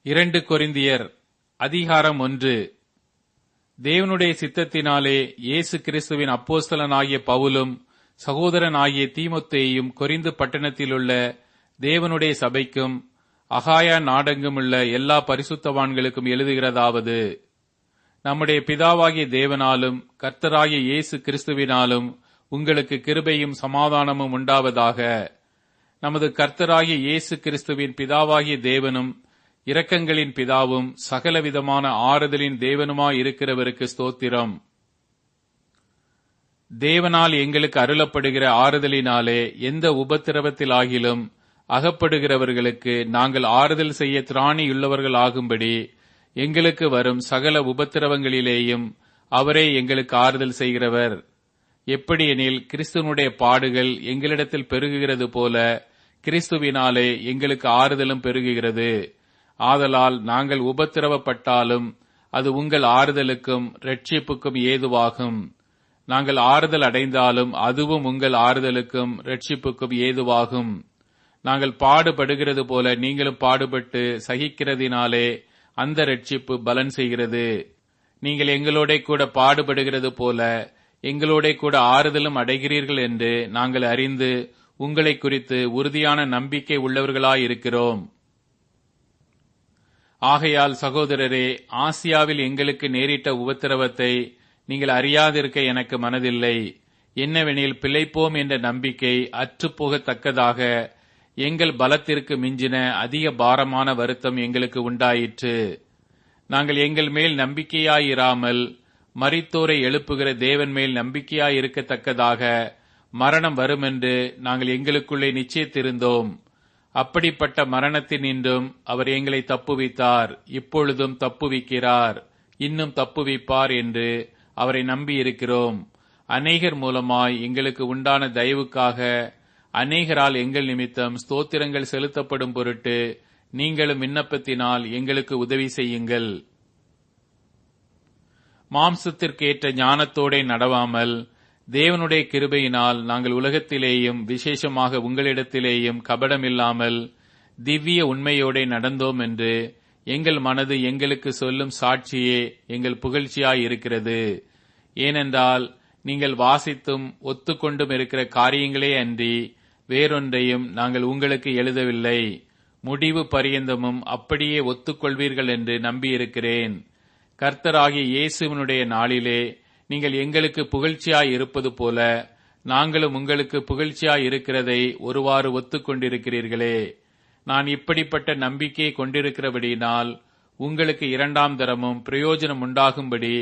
2 கொரிந்தியர் அதிகாரம் 1. தேவனுடைய சித்தத்தினாலே இயேசு கிறிஸ்துவின் அப்போஸ்தலனாகிய பவுலும் சகோதரனாகிய தீமோத்தேயும் கொரிந்து பட்டணத்திலுள்ள தேவனுடைய சபைக்கும் அகாயா நாடெங்குமுள்ள எல்லா பரிசுத்தவான்களுக்கும் எழுதுகிறதாவது: நம்முடைய பிதாவாகிய தேவனாலும் கர்த்தராகிய இயேசு கிறிஸ்துவினாலும் உங்களுக்கு கிருபையும் சமாதானமும் உண்டாவதாக. நமது கர்த்தராகிய இயேசு கிறிஸ்துவின் பிதாவாகிய தேவனும் இரக்கங்களின் பிதாவும் சகலவிதமான ஆறுதலின் தேவனுமாயிருக்கிறவருக்கு ஸ்தோத்திரம். தேவனால் எங்களுக்கு அருளப்படுகிற ஆறுதலினாலே எந்த உபத்திரவத்திலாகிலும் அகப்படுகிறவர்களுக்கு நாங்கள் ஆறுதல் செய்ய திராணியுள்ளவர்கள் ஆகும்படி எங்களுக்கு வரும் சகல உபத்திரவங்களிலேயும் அவரே எங்களுக்கு ஆறுதல் செய்கிறவர். எப்படியெனில், கிறிஸ்துவனுடைய பாடுகள் எங்களிடத்தில் பெருகுகிறது போல கிறிஸ்துவினாலே எங்களுக்கு ஆறுதலும் பெருகுகிறது. ஆதலால் நாங்கள் உபத்திரவப்பட்டாலும் அது உங்கள் ஆறுதலுக்கும் இரட்சிப்புக்கும் ஏதுவாகும். நாங்கள் ஆறுதல் அடைந்தாலும் அதுவும் உங்கள் ஆறுதலுக்கும் இரட்சிப்புக்கும் ஏதுவாகும். நாங்கள் பாடுபடுகிறது போல நீங்களும் பாடுபட்டு சகிக்கிறதினாலே அந்த இரட்சிப்பு பலன் செய்கிறது. நீங்கள் எங்களோட கூட பாடுபடுகிறது போல எங்களோட கூட ஆறுதலும் அடைகிறீர்கள் என்று நாங்கள் அறிந்து உங்களை குறித்து உறுதியான நம்பிக்கை உள்ளவர்களாயிருக்கிறோம். ஆகையால் சகோதரரே, ஆசியாவில் எங்களுக்கு நேரிட்ட உபத்திரவத்தை நீங்கள் அறியாதிருக்க எனக்கு மனதில்லை. என்னவெனில், பிழைப்போம் என்ற நம்பிக்கை அற்றுப்போகத்தக்கதாக எங்கள் பலத்திற்கு மிஞ்சின அதிக பாரமான வருத்தம் எங்களுக்கு உண்டாயிற்று. நாங்கள் எங்கள் மேல் நம்பிக்கையாயிராமல் மரித்தோரை எழுப்புகிற தேவன் மேல் நம்பிக்கையாயிருக்கத்தக்கதாக மரணம் வருமென்று நாங்கள் எங்களுக்குள்ளே நிச்சயித்திருந்தோம். அப்படிப்பட்ட மரணத்தினின்றும் அவர் எங்களை தப்புவித்தார், இப்பொழுதும் தப்புவிக்கிறார், இன்னும் தப்புவிப்பார் என்று அவரை நம்பியிருக்கிறோம். அநேகர் மூலமாய் எங்களுக்கு உண்டான தயவுக்காக அநேகரால் எங்கள் நிமித்தம் ஸ்தோத்திரங்கள் செலுத்தப்படும் பொருட்டு நீங்களும் விண்ணப்பத்தினால் எங்களுக்கு உதவி செய்யுங்கள். மாம்சத்திற்கேற்ற ஞானத்தோடே நடவாமல் தேவனுடைய கிருபையினால் நாங்கள் உலகத்திலேயும் விசேஷமாக உங்களிடத்திலேயும் கபடமில்லாமல் திவ்ய உண்மையோடே நடந்தோம் என்று எங்கள் மனது எங்களுக்கு சொல்லும் சாட்சியே எங்கள் புகழ்ச்சியாயிருக்கிறது. ஏனென்றால் நீங்கள் வாசித்தும் ஒத்துக்கொண்டும் இருக்கிற காரியங்களே அன்றி வேறொன்றையும் நாங்கள் உங்களுக்கு எழுதவில்லை. முடிவு பரியந்தமும் அப்படியே ஒத்துக்கொள்வீர்கள் என்று நம்பியிருக்கிறேன். கர்த்தராகிய இயேசுவினுடைய நாளிலே நீங்கள் எங்களுக்கு புகழ்ச்சியாய் இருப்பது போல நாங்களும் உங்களுக்கு புகழ்ச்சியாய் இருக்கிறதை ஒருவாறு ஒத்துக்கொண்டிருக்கிறீர்களே. நான் இப்படிப்பட்ட நம்பிக்கையை கொண்டிருக்கிறபடியினால் உங்களுக்கு 2ஆம் தரமும் பிரயோஜனம் உண்டாகும்படி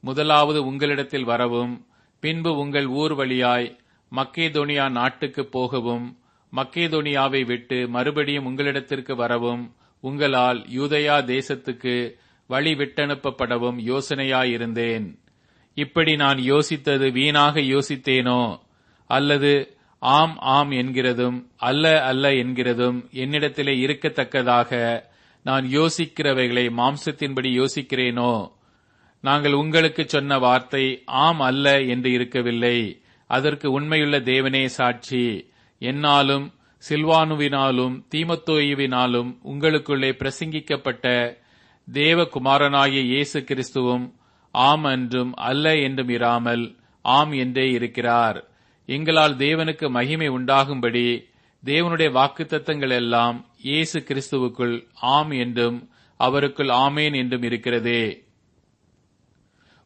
முதலாவது உங்களிடத்தில் வரவும், பின்பு உங்கள் ஊர் வழியாய் மக்கேதோனியா நாட்டுக்கு போகவும், மக்கேதோனியாவை விட்டு மறுபடியும் உங்களிடத்திற்கு வரவும் உங்களால் யூதேயா தேசத்துக்கு வழி விட்டனுப்பப்படவும் யோசனையாயிருந்தேன். இப்படி நான் யோசித்தது வீணாக யோசித்தேனோ? அல்லது ஆம் ஆம் என்கிறதும் அல்ல அல்ல என்கிறதும் என்னிடத்திலே இருக்கத்தக்கதாக நான் யோசிக்கிறவைகளை மாம்சத்தின்படி யோசிக்கிறேனோ? நாங்கள் உங்களுக்கு சொன்ன வார்த்தை ஆம் அல்ல என்று இருக்கவில்லை. அதற்கு உண்மையுள்ள தேவனே சாட்சி. என்னாலும் சில்வானுவினாலும் தீமோத்தேயுவினாலும் உங்களுக்குள்ளே பிரசங்கிக்கப்பட்ட தேவகுமாரனாகிய இயேசு கிறிஸ்துவும் ஆம் என்றும் அல்ல என்றும் இராமல் ஆம் என்றே இருக்கிறார். எங்களால் தேவனுக்கு மகிமை உண்டாகும்படி தேவனுடைய வாக்குத்தத்தங்கள் எல்லாம் இயேசு கிறிஸ்துவுக்குள் ஆம் என்றும் அவருக்குள் ஆமேன் என்றும் இருக்கிறதே.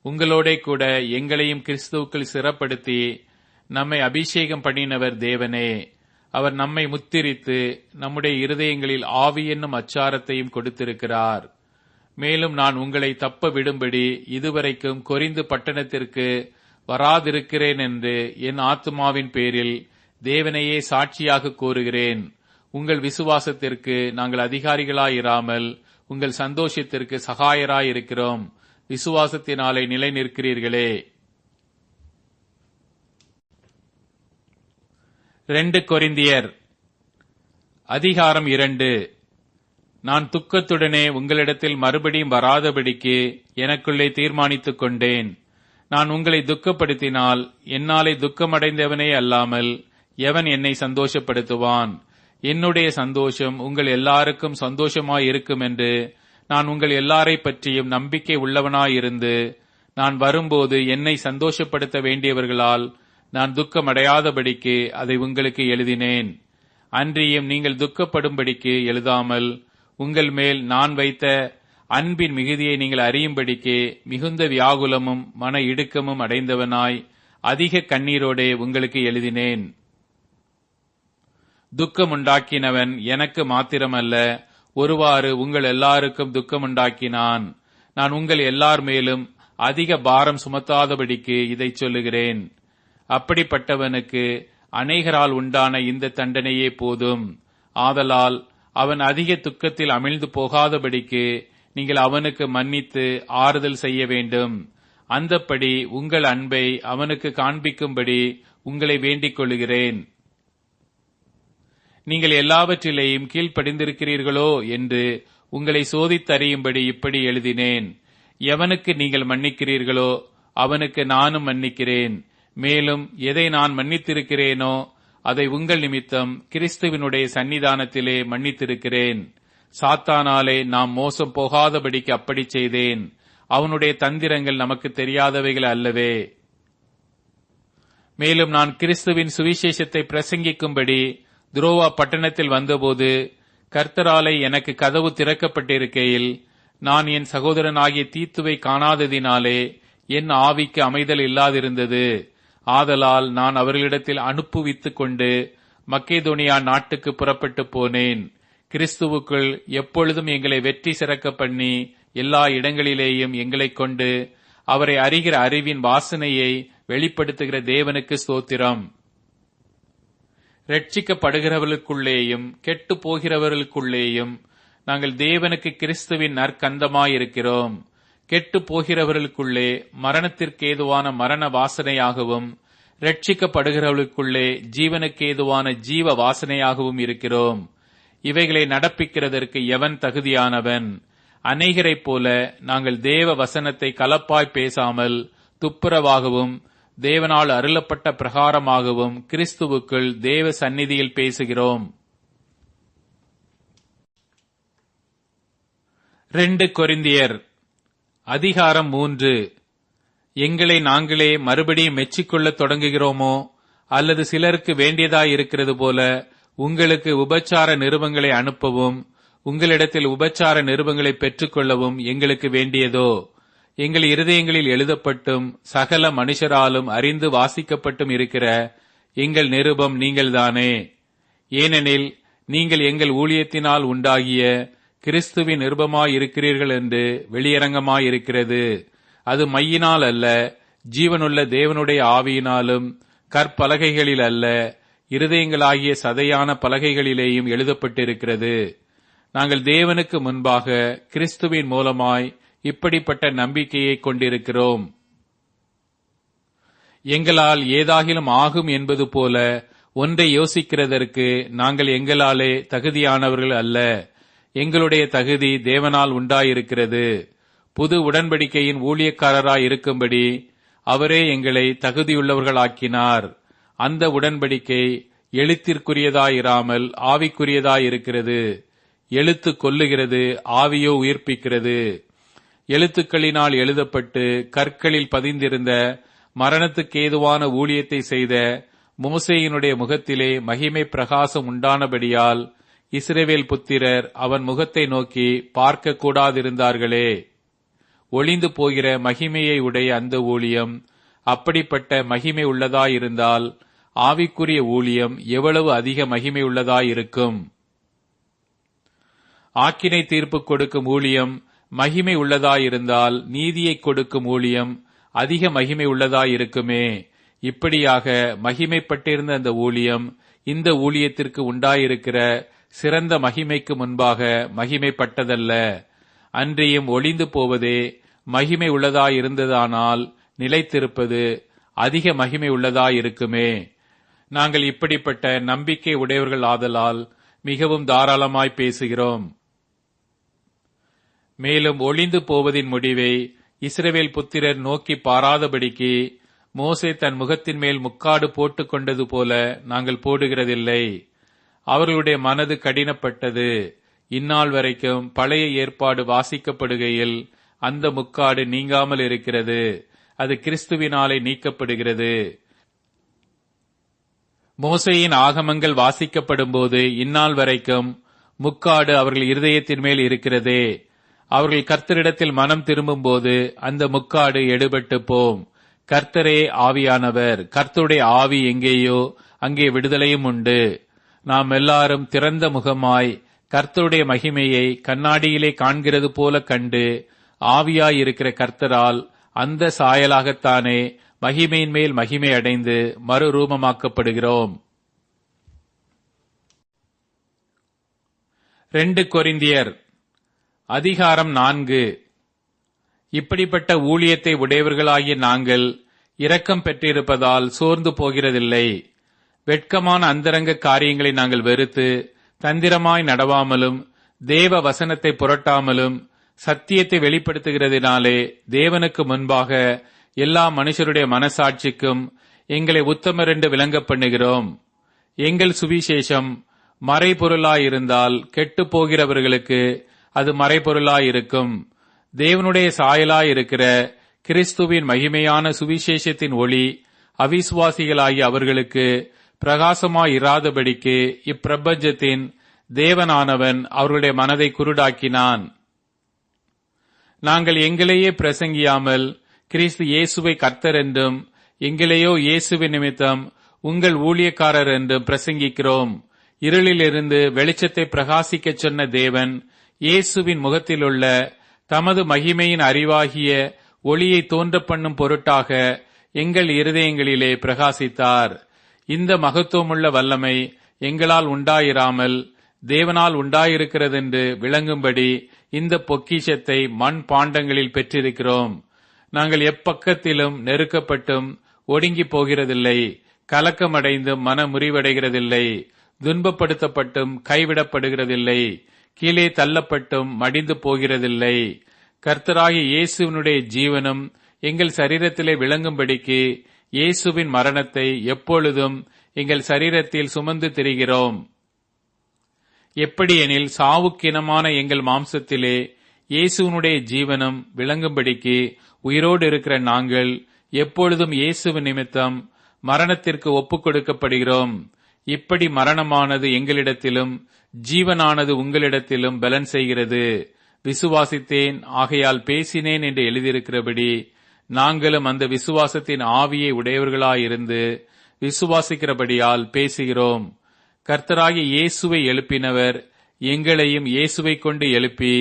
உங்களோட கூட எங்களையும் கிறிஸ்துவுக்குள் சிறப்படுத்தி நம்மை அபிஷேகம் பண்ணினவர் தேவனே. அவர் நம்மை முத்திரித்து நம்முடைய இருதயங்களில் ஆவி என்னும் அச்சாரத்தையும் கொடுத்திருக்கிறார். மேலும் நான் உங்களை தப்ப விடும்படி இதுவரைக்கும் கொரிந்து பட்டணத்திற்கு வராதிருக்கிறேன் என்று என் ஆத்துமாவின் பேரில் தேவனையே சாட்சியாக கூறுகிறேன். உங்கள் விசுவாசத்திற்கு நாங்கள் அதிகாரிகளாயிராமல் உங்கள் சந்தோஷத்திற்கு சகாயராயிருக்கிறோம். விசுவாசத்தினாலே நிலை நிற்கிறீர்களே. 2 கொரிந்தியர் அதிகாரம் 2. நான் துக்கத்துடனே உங்களிடத்தில் மறுபடியும் வராதபடிக்கு எனக்குள்ளே தீர்மானித்துக் கொண்டேன். நான் உங்களை துக்கப்படுத்தினால் என்னாலே துக்கமடைந்தவனே அல்லாமல் எவன் என்னை சந்தோஷப்படுத்துவான்? என்னுடைய சந்தோஷம் உங்கள் எல்லாருக்கும் சந்தோஷமாயிருக்கும் என்று நான் உங்கள் எல்லாரை பற்றியும் நம்பிக்கை உள்ளவனாயிருந்து, நான் வரும்போது என்னை சந்தோஷப்படுத்த வேண்டியவர்களால் நான் துக்கமடையாதபடிக்கு அதை உங்களுக்கு எழுதினேன். அன்றியும் நீங்கள் துக்கப்படும்படிக்கு எழுதாமல், உங்கள் மேல் நான் வைத்த அன்பின் மிகுதியை நீங்கள் அறியும்படிக்கு மிகுந்த வியாகுலமும் மன இடுக்கமும் அடைந்தவனாய் அதிக கண்ணீரோடே உங்களுக்கு எழுதினேன். துக்கமுண்டாக்கினவன் எனக்கு மாத்திரமல்ல, ஒருவாறு உங்கள் எல்லாருக்கும் துக்கமுண்டாக்கினான். நான் உங்கள் எல்லார் மேலும் அதிக பாரம் சுமத்தாதபடிக்கு இதை சொல்லுகிறேன். அப்படிப்பட்டவனுக்கு அநேகரால் உண்டான இந்த தண்டனையே போதும். ஆதலால் அவன் அதிக துக்கத்தில் அமிழ்ந்து போகாதபடிக்கு நீங்கள் அவனுக்கு மன்னித்து ஆறுதல் செய்ய வேண்டும். அந்தப்படி உங்கள் அன்பை அவனுக்கு காண்பிக்கும்படி உங்களை வேண்டிக் கொள்கிறேன். நீங்கள் எல்லாவற்றிலேயும் கீழ்ப்படிந்திருக்கிறீர்களோ என்று உங்களை சோதித்தறியும்படி இப்படி எழுதினேன். எவனுக்கு நீங்கள் மன்னிக்கிறீர்களோ அவனுக்கு நானும் மன்னிக்கிறேன். மேலும் எதை நான் மன்னித்திருக்கிறேனோ அதை உங்கள் நிமித்தம் கிறிஸ்துவினுடைய சன்னிதானத்திலே மன்னித்திருக்கிறேன். சாத்தானாலே நாம் மோசம் போகாதபடிக்கு அப்படி செய்தேன். அவனுடைய தந்திரங்கள் நமக்கு தெரியாதவைகள் அல்லவே. மேலும் நான் கிறிஸ்துவின் சுவிசேஷத்தை பிரசங்கிக்கும்படி துரோவா பட்டணத்தில் வந்தபோது கர்த்தராலே எனக்கு கதவு திறக்கப்பட்டிருக்கையில், நான் என் சகோதரனாகிய தீத்துவை காணாததினாலே என் ஆவிக்கு அமைதல் இல்லாதிருந்தது. ஆதலால் நான் அவர்களிடத்தில் அனுப்புவித்துக் கொண்டு மக்கேதோனியா நாட்டுக்கு புறப்பட்டு போனேன். கிறிஸ்துவுக்குள் எப்பொழுதும் எங்களை வெற்றி சிறக்க பண்ணி எல்லா இடங்களிலேயும் எங்களைக் கொண்டு அவரை அறிகிற அறிவின் வாசனையை வெளிப்படுத்துகிற தேவனுக்கு ஸ்தோத்திரம். ரட்சிக்கப்படுகிறவர்களுக்குள்ளேயும் கெட்டு போகிறவர்களுக்குள்ளேயும் நாங்கள் தேவனுக்கு கிறிஸ்துவின் நற்கந்தமாயிருக்கிறோம். கெட்டு போகிறவர்களுக்குள்ளே மரணத்திற்கேதுவான மரண வாசனையாகவும், ரட்சிக்கப்படுகிறவர்களுக்குள்ளே ஜீவனுக்கேதுவான ஜீவ வாசனையாகவும் இருக்கிறோம். இவைகளை நடப்பிக்கிறதற்கு எவன் தகுதியானவன்? அநேகரைப் போல நாங்கள் தேவ வசனத்தை கலப்பாய் பேசாமல் துப்புரவாகவும் தேவனால் அருளப்பட்ட பிரகாரமாகவும் கிறிஸ்துவுக்குள் தேவ சந்நிதியில் பேசுகிறோம். 2 கொரிந்தியர் அதிகாரம் 3. எங்களை நாங்களே மறுபடியும் மெச்சிக்கொள்ளத் தொடங்குகிறோமோ, அல்லது சிலருக்கு வேண்டியதாய் இருக்கிறது போல உங்களுக்கு உபச்சார நிருபங்களை அனுப்பவும் உங்களிடத்தில் உபச்சார நிருபங்களை பெற்றுக்கொள்ளவும் எங்களுக்கு வேண்டியதோ? எங்கள் இருதயங்களில் எழுதப்பட்டும் சகல மனுஷராலும் அறிந்து வாசிக்கப்பட்டும் இருக்கிற எங்கள் நிருபம் நீங்கள்தானே. ஏனெனில் நீங்கள் எங்கள் ஊழியத்தினால் உண்டாகிய கிறிஸ்துவின் நிருபமாயிருக்கிறீர்கள் என்று வெளியரங்கமாயிருக்கிறது. அது மையினால் அல்ல, ஜீவனுள்ள தேவனுடைய ஆவியினாலும் கற்பலகைகளில் அல்ல, இருதயங்களாகிய சதையான பலகைகளிலேயும் எழுதப்பட்டிருக்கிறது. நாங்கள் தேவனுக்கு முன்பாக கிறிஸ்துவின் மூலமாய் இப்படிப்பட்ட நம்பிக்கையை கொண்டிருக்கிறோம். எங்களால் ஏதாகிலும் ஆகும் என்பது போல ஒன்றை யோசிக்கிறதற்கு நாங்கள் எங்களாலே தகுதியானவர்கள் அல்ல. எங்களுடைய தகுதி தேவனால் உண்டாயிருக்கிறது. புது உடன்படிக்கையின் ஊழியக்காரராய் இருக்கும்படி அவரே எங்களை தகுதியுள்ளவர்களாக்கினார். அந்த உடன்படிக்கை எழுத்திற்குரியதாயிராமல் ஆவிக்குரியதாயிருக்கிறது. எழுத்து கொல்லுகிறது, ஆவியோ உயிர்ப்பிக்கிறது. எழுத்துக்களினால் எழுதப்பட்டு கற்களில் பதிந்திருந்த மரணத்துக்கு ஏதுவான ஊழியத்தை செய்த மோசேயினுடைய முகத்திலே மகிமை பிரகாசம் உண்டானபடியால் இஸ்ரவேல் புத்திரர் அவன் முகத்தை நோக்கி பார்க்க கூடாதிருந்தார்களே. ஒளிந்து போகிற மகிமையை உடைய அந்த ஊழியம் அப்படிப்பட்ட மகிமை உள்ளதாயிருந்தால் ஆவிக்குரிய ஊழியம் எவ்வளவு அதிக மகிமை உள்ளதாயிருக்கும். ஆக்கினை தீர்ப்பு கொடுக்கும் ஊழியம் மகிமை உள்ளதாயிருந்தால் நீதியை கொடுக்கும் ஊழியம் அதிக மகிமை உள்ளதாயிருக்குமே. இப்படியாக மகிமைப்பட்டிருந்த அந்த ஊழியம் இந்த ஊழியத்திற்கு உண்டாயிருக்கிற சிறந்த மகிமைக்கு முன்பாக மகிமைப்பட்டதல்ல. அன்றியும் ஒளிந்து போவதே மகிமை உள்ளதாயிருந்ததானால் நிலைத்திருப்பது அதிக மகிமை உள்ளதாயிருக்குமே. நாங்கள் இப்படிப்பட்ட நம்பிக்கை உடையவர்கள் ஆதலால் மிகவும் தாராளமாய் பேசுகிறோம். மேலும் ஒளிந்து போவதின் முடிவை இஸ்ரவேல் புத்திரர் நோக்கி பாராதபடிக்கு மோசே தன் முகத்தின் மேல் முக்காடு போட்டுக் கொண்டது போல நாங்கள் போடுகிறதில்லை. அவர்களுடைய மனது கடினப்பட்டது. இந்நாள் வரைக்கும் பழைய ஏற்பாடு வாசிக்கப்படுகையில் அந்த முக்காடு நீங்காமல் இருக்கிறது. அது கிறிஸ்துவினாலே நீக்கப்படுகிறது. மோசேயின் ஆகமங்கள் வாசிக்கப்படும் போது இந்நாள் வரைக்கும் முக்காடு அவர்கள் இருதயத்தின் மேல் இருக்கிறதே. அவர்கள் கர்த்தரிடத்தில் மனம் திரும்பும் போது அந்த முக்காடு எடுபட்டு போம். கர்த்தரே ஆவியானவர். கர்த்தருடைய ஆவி எங்கேயோ அங்கே விடுதலையும் உண்டு. நாம் எல்லாரும் திறந்த முகமாய் கர்த்தருடைய மகிமையை கண்ணாடியிலே காண்கிறது போல கண்டு ஆவியாய் இருக்கிற கர்த்தரால் அந்த சாயலாகத்தானே மகிமையின் மேல் மகிமை அடைந்து மறுரூபமாக்கப்படுகிறோம். 2 கொரிந்தியர் அதிகாரம் 4. இப்படிப்பட்ட ஊழியத்தை உடையவர்களாகிய நாங்கள் இரக்கம் பெற்றிருப்பதால் சோர்ந்து போகிறதில்லை. வெட்கமான அந்தரங்க காரியங்களை நாங்கள் வெறுத்து தந்திரமாய் நடவாமலும் தேவ வசனத்தை புரட்டாமலும் சத்தியத்தை வெளிப்படுத்துகிறதினாலே தேவனுக்கு முன்பாக எல்லா மனுஷருடைய மனசாட்சிக்கும் எங்களை உத்தமர் என்று விளங்க பண்ணுகிறோம். எங்கள் சுவிசேஷம் மறைபொருளாயிருந்தால் கெட்டு போகிறவர்களுக்கு அது மறைபொருளாயிருக்கும். தேவனுடைய சாயலாயிருக்கிற கிறிஸ்துவின் மகிமையான சுவிசேஷத்தின் ஒளி அவிசுவாசிகளாகிய அவர்களுக்கு பிரகாசமாயிராதபடிக்கு இப்பிரபஞ்சத்தின் தேவனானவன் அவர்களுடைய மனதை குருடாக்கினான். நாங்கள் எங்களையே பிரசங்கியாமல் கிறிஸ்து இயேசுவை கர்த்தர் என்றும் எங்களையோ இயேசுவின் நிமித்தம் உங்கள் ஊழியக்காரர் என்றும் பிரசங்கிக்கிறோம். இருளிலிருந்து வெளிச்சத்தை பிரகாசிக்கச் சொன்ன தேவன் இயேசுவின் முகத்திலுள்ள தமது மகிமையின் அறிவாகிய ஒளியை தோன்ற பண்ணும் பொருட்டாக எங்கள் இருதயங்களிலே பிரகாசித்தார். இந்த மகத்துவமுள்ள வல்லமை எங்களால் உண்டாயிராமல் தேவனால் உண்டாயிருக்கிறதென்று விளங்கும்படி இந்த பொக்கிஷத்தை மண் பாண்டங்களில் பெற்றிருக்கிறோம். நாங்கள் எப்பக்கத்திலும் நெருக்கப்பட்டும் ஒடுங்கி போகிறதில்லை. கலக்கமடைந்தும் மன முறிவடைகிறதில்லை. துன்பப்படுத்தப்பட்டும் கைவிடப்படுகிறதில்லை. கீழே தள்ளப்பட்டும் மடிந்து போகிறதில்லை. கர்த்தராகிய இயேசுவினுடைய ஜீவனும் எங்கள் சரீரத்திலே விளங்கும்படிக்கு இயேசுவின் மரணத்தை எப்பொழுதும் எங்கள் சரீரத்தில் சுமந்து திரிகிறோம். எப்படியெனில் சாவுக்கினமான எங்கள் மாம்சத்திலே இயேசுவினுடைய ஜீவனும் விளங்கும்படிக்கு உயிரோடு இருக்கிற நாங்கள் எப்பொழுதும் இயேசு நிமித்தம் மரணத்திற்கு ஒப்புக் கொடுக்கப்படுகிறோம். இப்படி மரணமானது எங்களிடத்திலும் ஜீவனானது உங்களிடத்திலும் பலன் செய்கிறது. விசுவாசித்தேன் ஆகையால் பேசினேன் என்று எழுதியிருக்கிறபடி நாங்களும் அந்த விசுவாசத்தின் ஆவியை உடையவர்களாயிருந்து விசுவாசிக்கிறபடியால் பேசுகிறோம். கர்த்தராகிய இயேசுவை எழுப்பினவர் எங்களையும் இயேசுவை கொண்டு எழுப்பி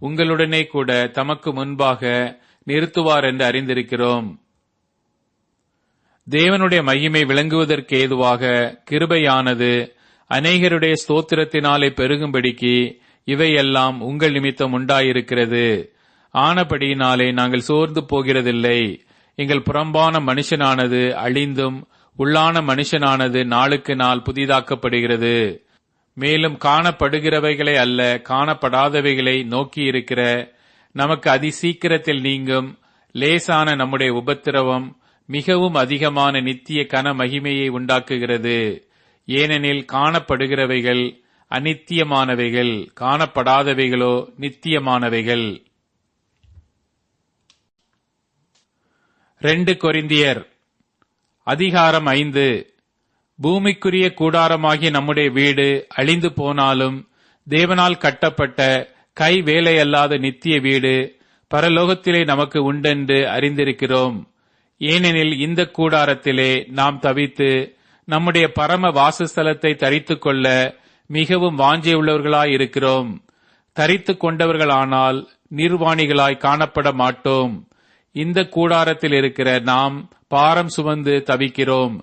உங்களுடனே கூட தமக்கு முன்பாக நிறுத்துவார் என்று அறிந்திருக்கிறோம். தேவனுடைய மகிமை விளங்குவதற்கு ஏதுவாக கிருபையானது அநேகருடைய ஸ்தோத்திரத்தினாலே பெருகும்படிக்கு இவையெல்லாம் உங்கள் நிமித்தம் உண்டாயிருக்கிறது. ஆனபடியினாலே நாங்கள் சோர்ந்து போகிறதில்லை. எங்கள் புறம்பான மனுஷனானது அழிந்தும் உள்ளான மனுஷனானது நாளுக்கு நாள் புதிதாக்கப்படுகிறது. மேலும் காணப்படுகிறவைகளை அல்ல காணப்படாதவைகளை நோக்கியிருக்கிற நமக்கு அதிசீக்கிரத்தில் நீங்கும் லேசான நம்முடைய உபத்திரவம் மிகவும் அதிகமான நித்திய கன மகிமையை உண்டாக்குகிறது. ஏனெனில் காணப்படுகிறவைகள் அநித்தியமானவைகள், காணப்படாதவைகளோ நித்தியமானவைகள். 2 கொரிந்தியர் அதிகாரம் 5. பூமிக்குரிய கூடாரமாகிய நம்முடைய வீடு அழிந்து போனாலும் தேவனால் கட்டப்பட்ட கை வேலையல்லாத நித்திய வீடு பரலோகத்திலே நமக்கு உண்டென்று அறிந்திருக்கிறோம். ஏனெனில் இந்த கூடாரத்திலே நாம் தவித்து நம்முடைய பரம வாசஸ்தலத்தை தரித்துக் கொள்ள மிகவும் வாஞ்சையுள்ளவர்களாயிருக்கிறோம். தரித்துக் கொண்டவர்களானால் நிர்வாணிகளாய் காணப்பட மாட்டோம். இந்த கூடாரத்தில் இருக்கிற நாம் பாரம் சுமந்து தவிக்கிறோம்.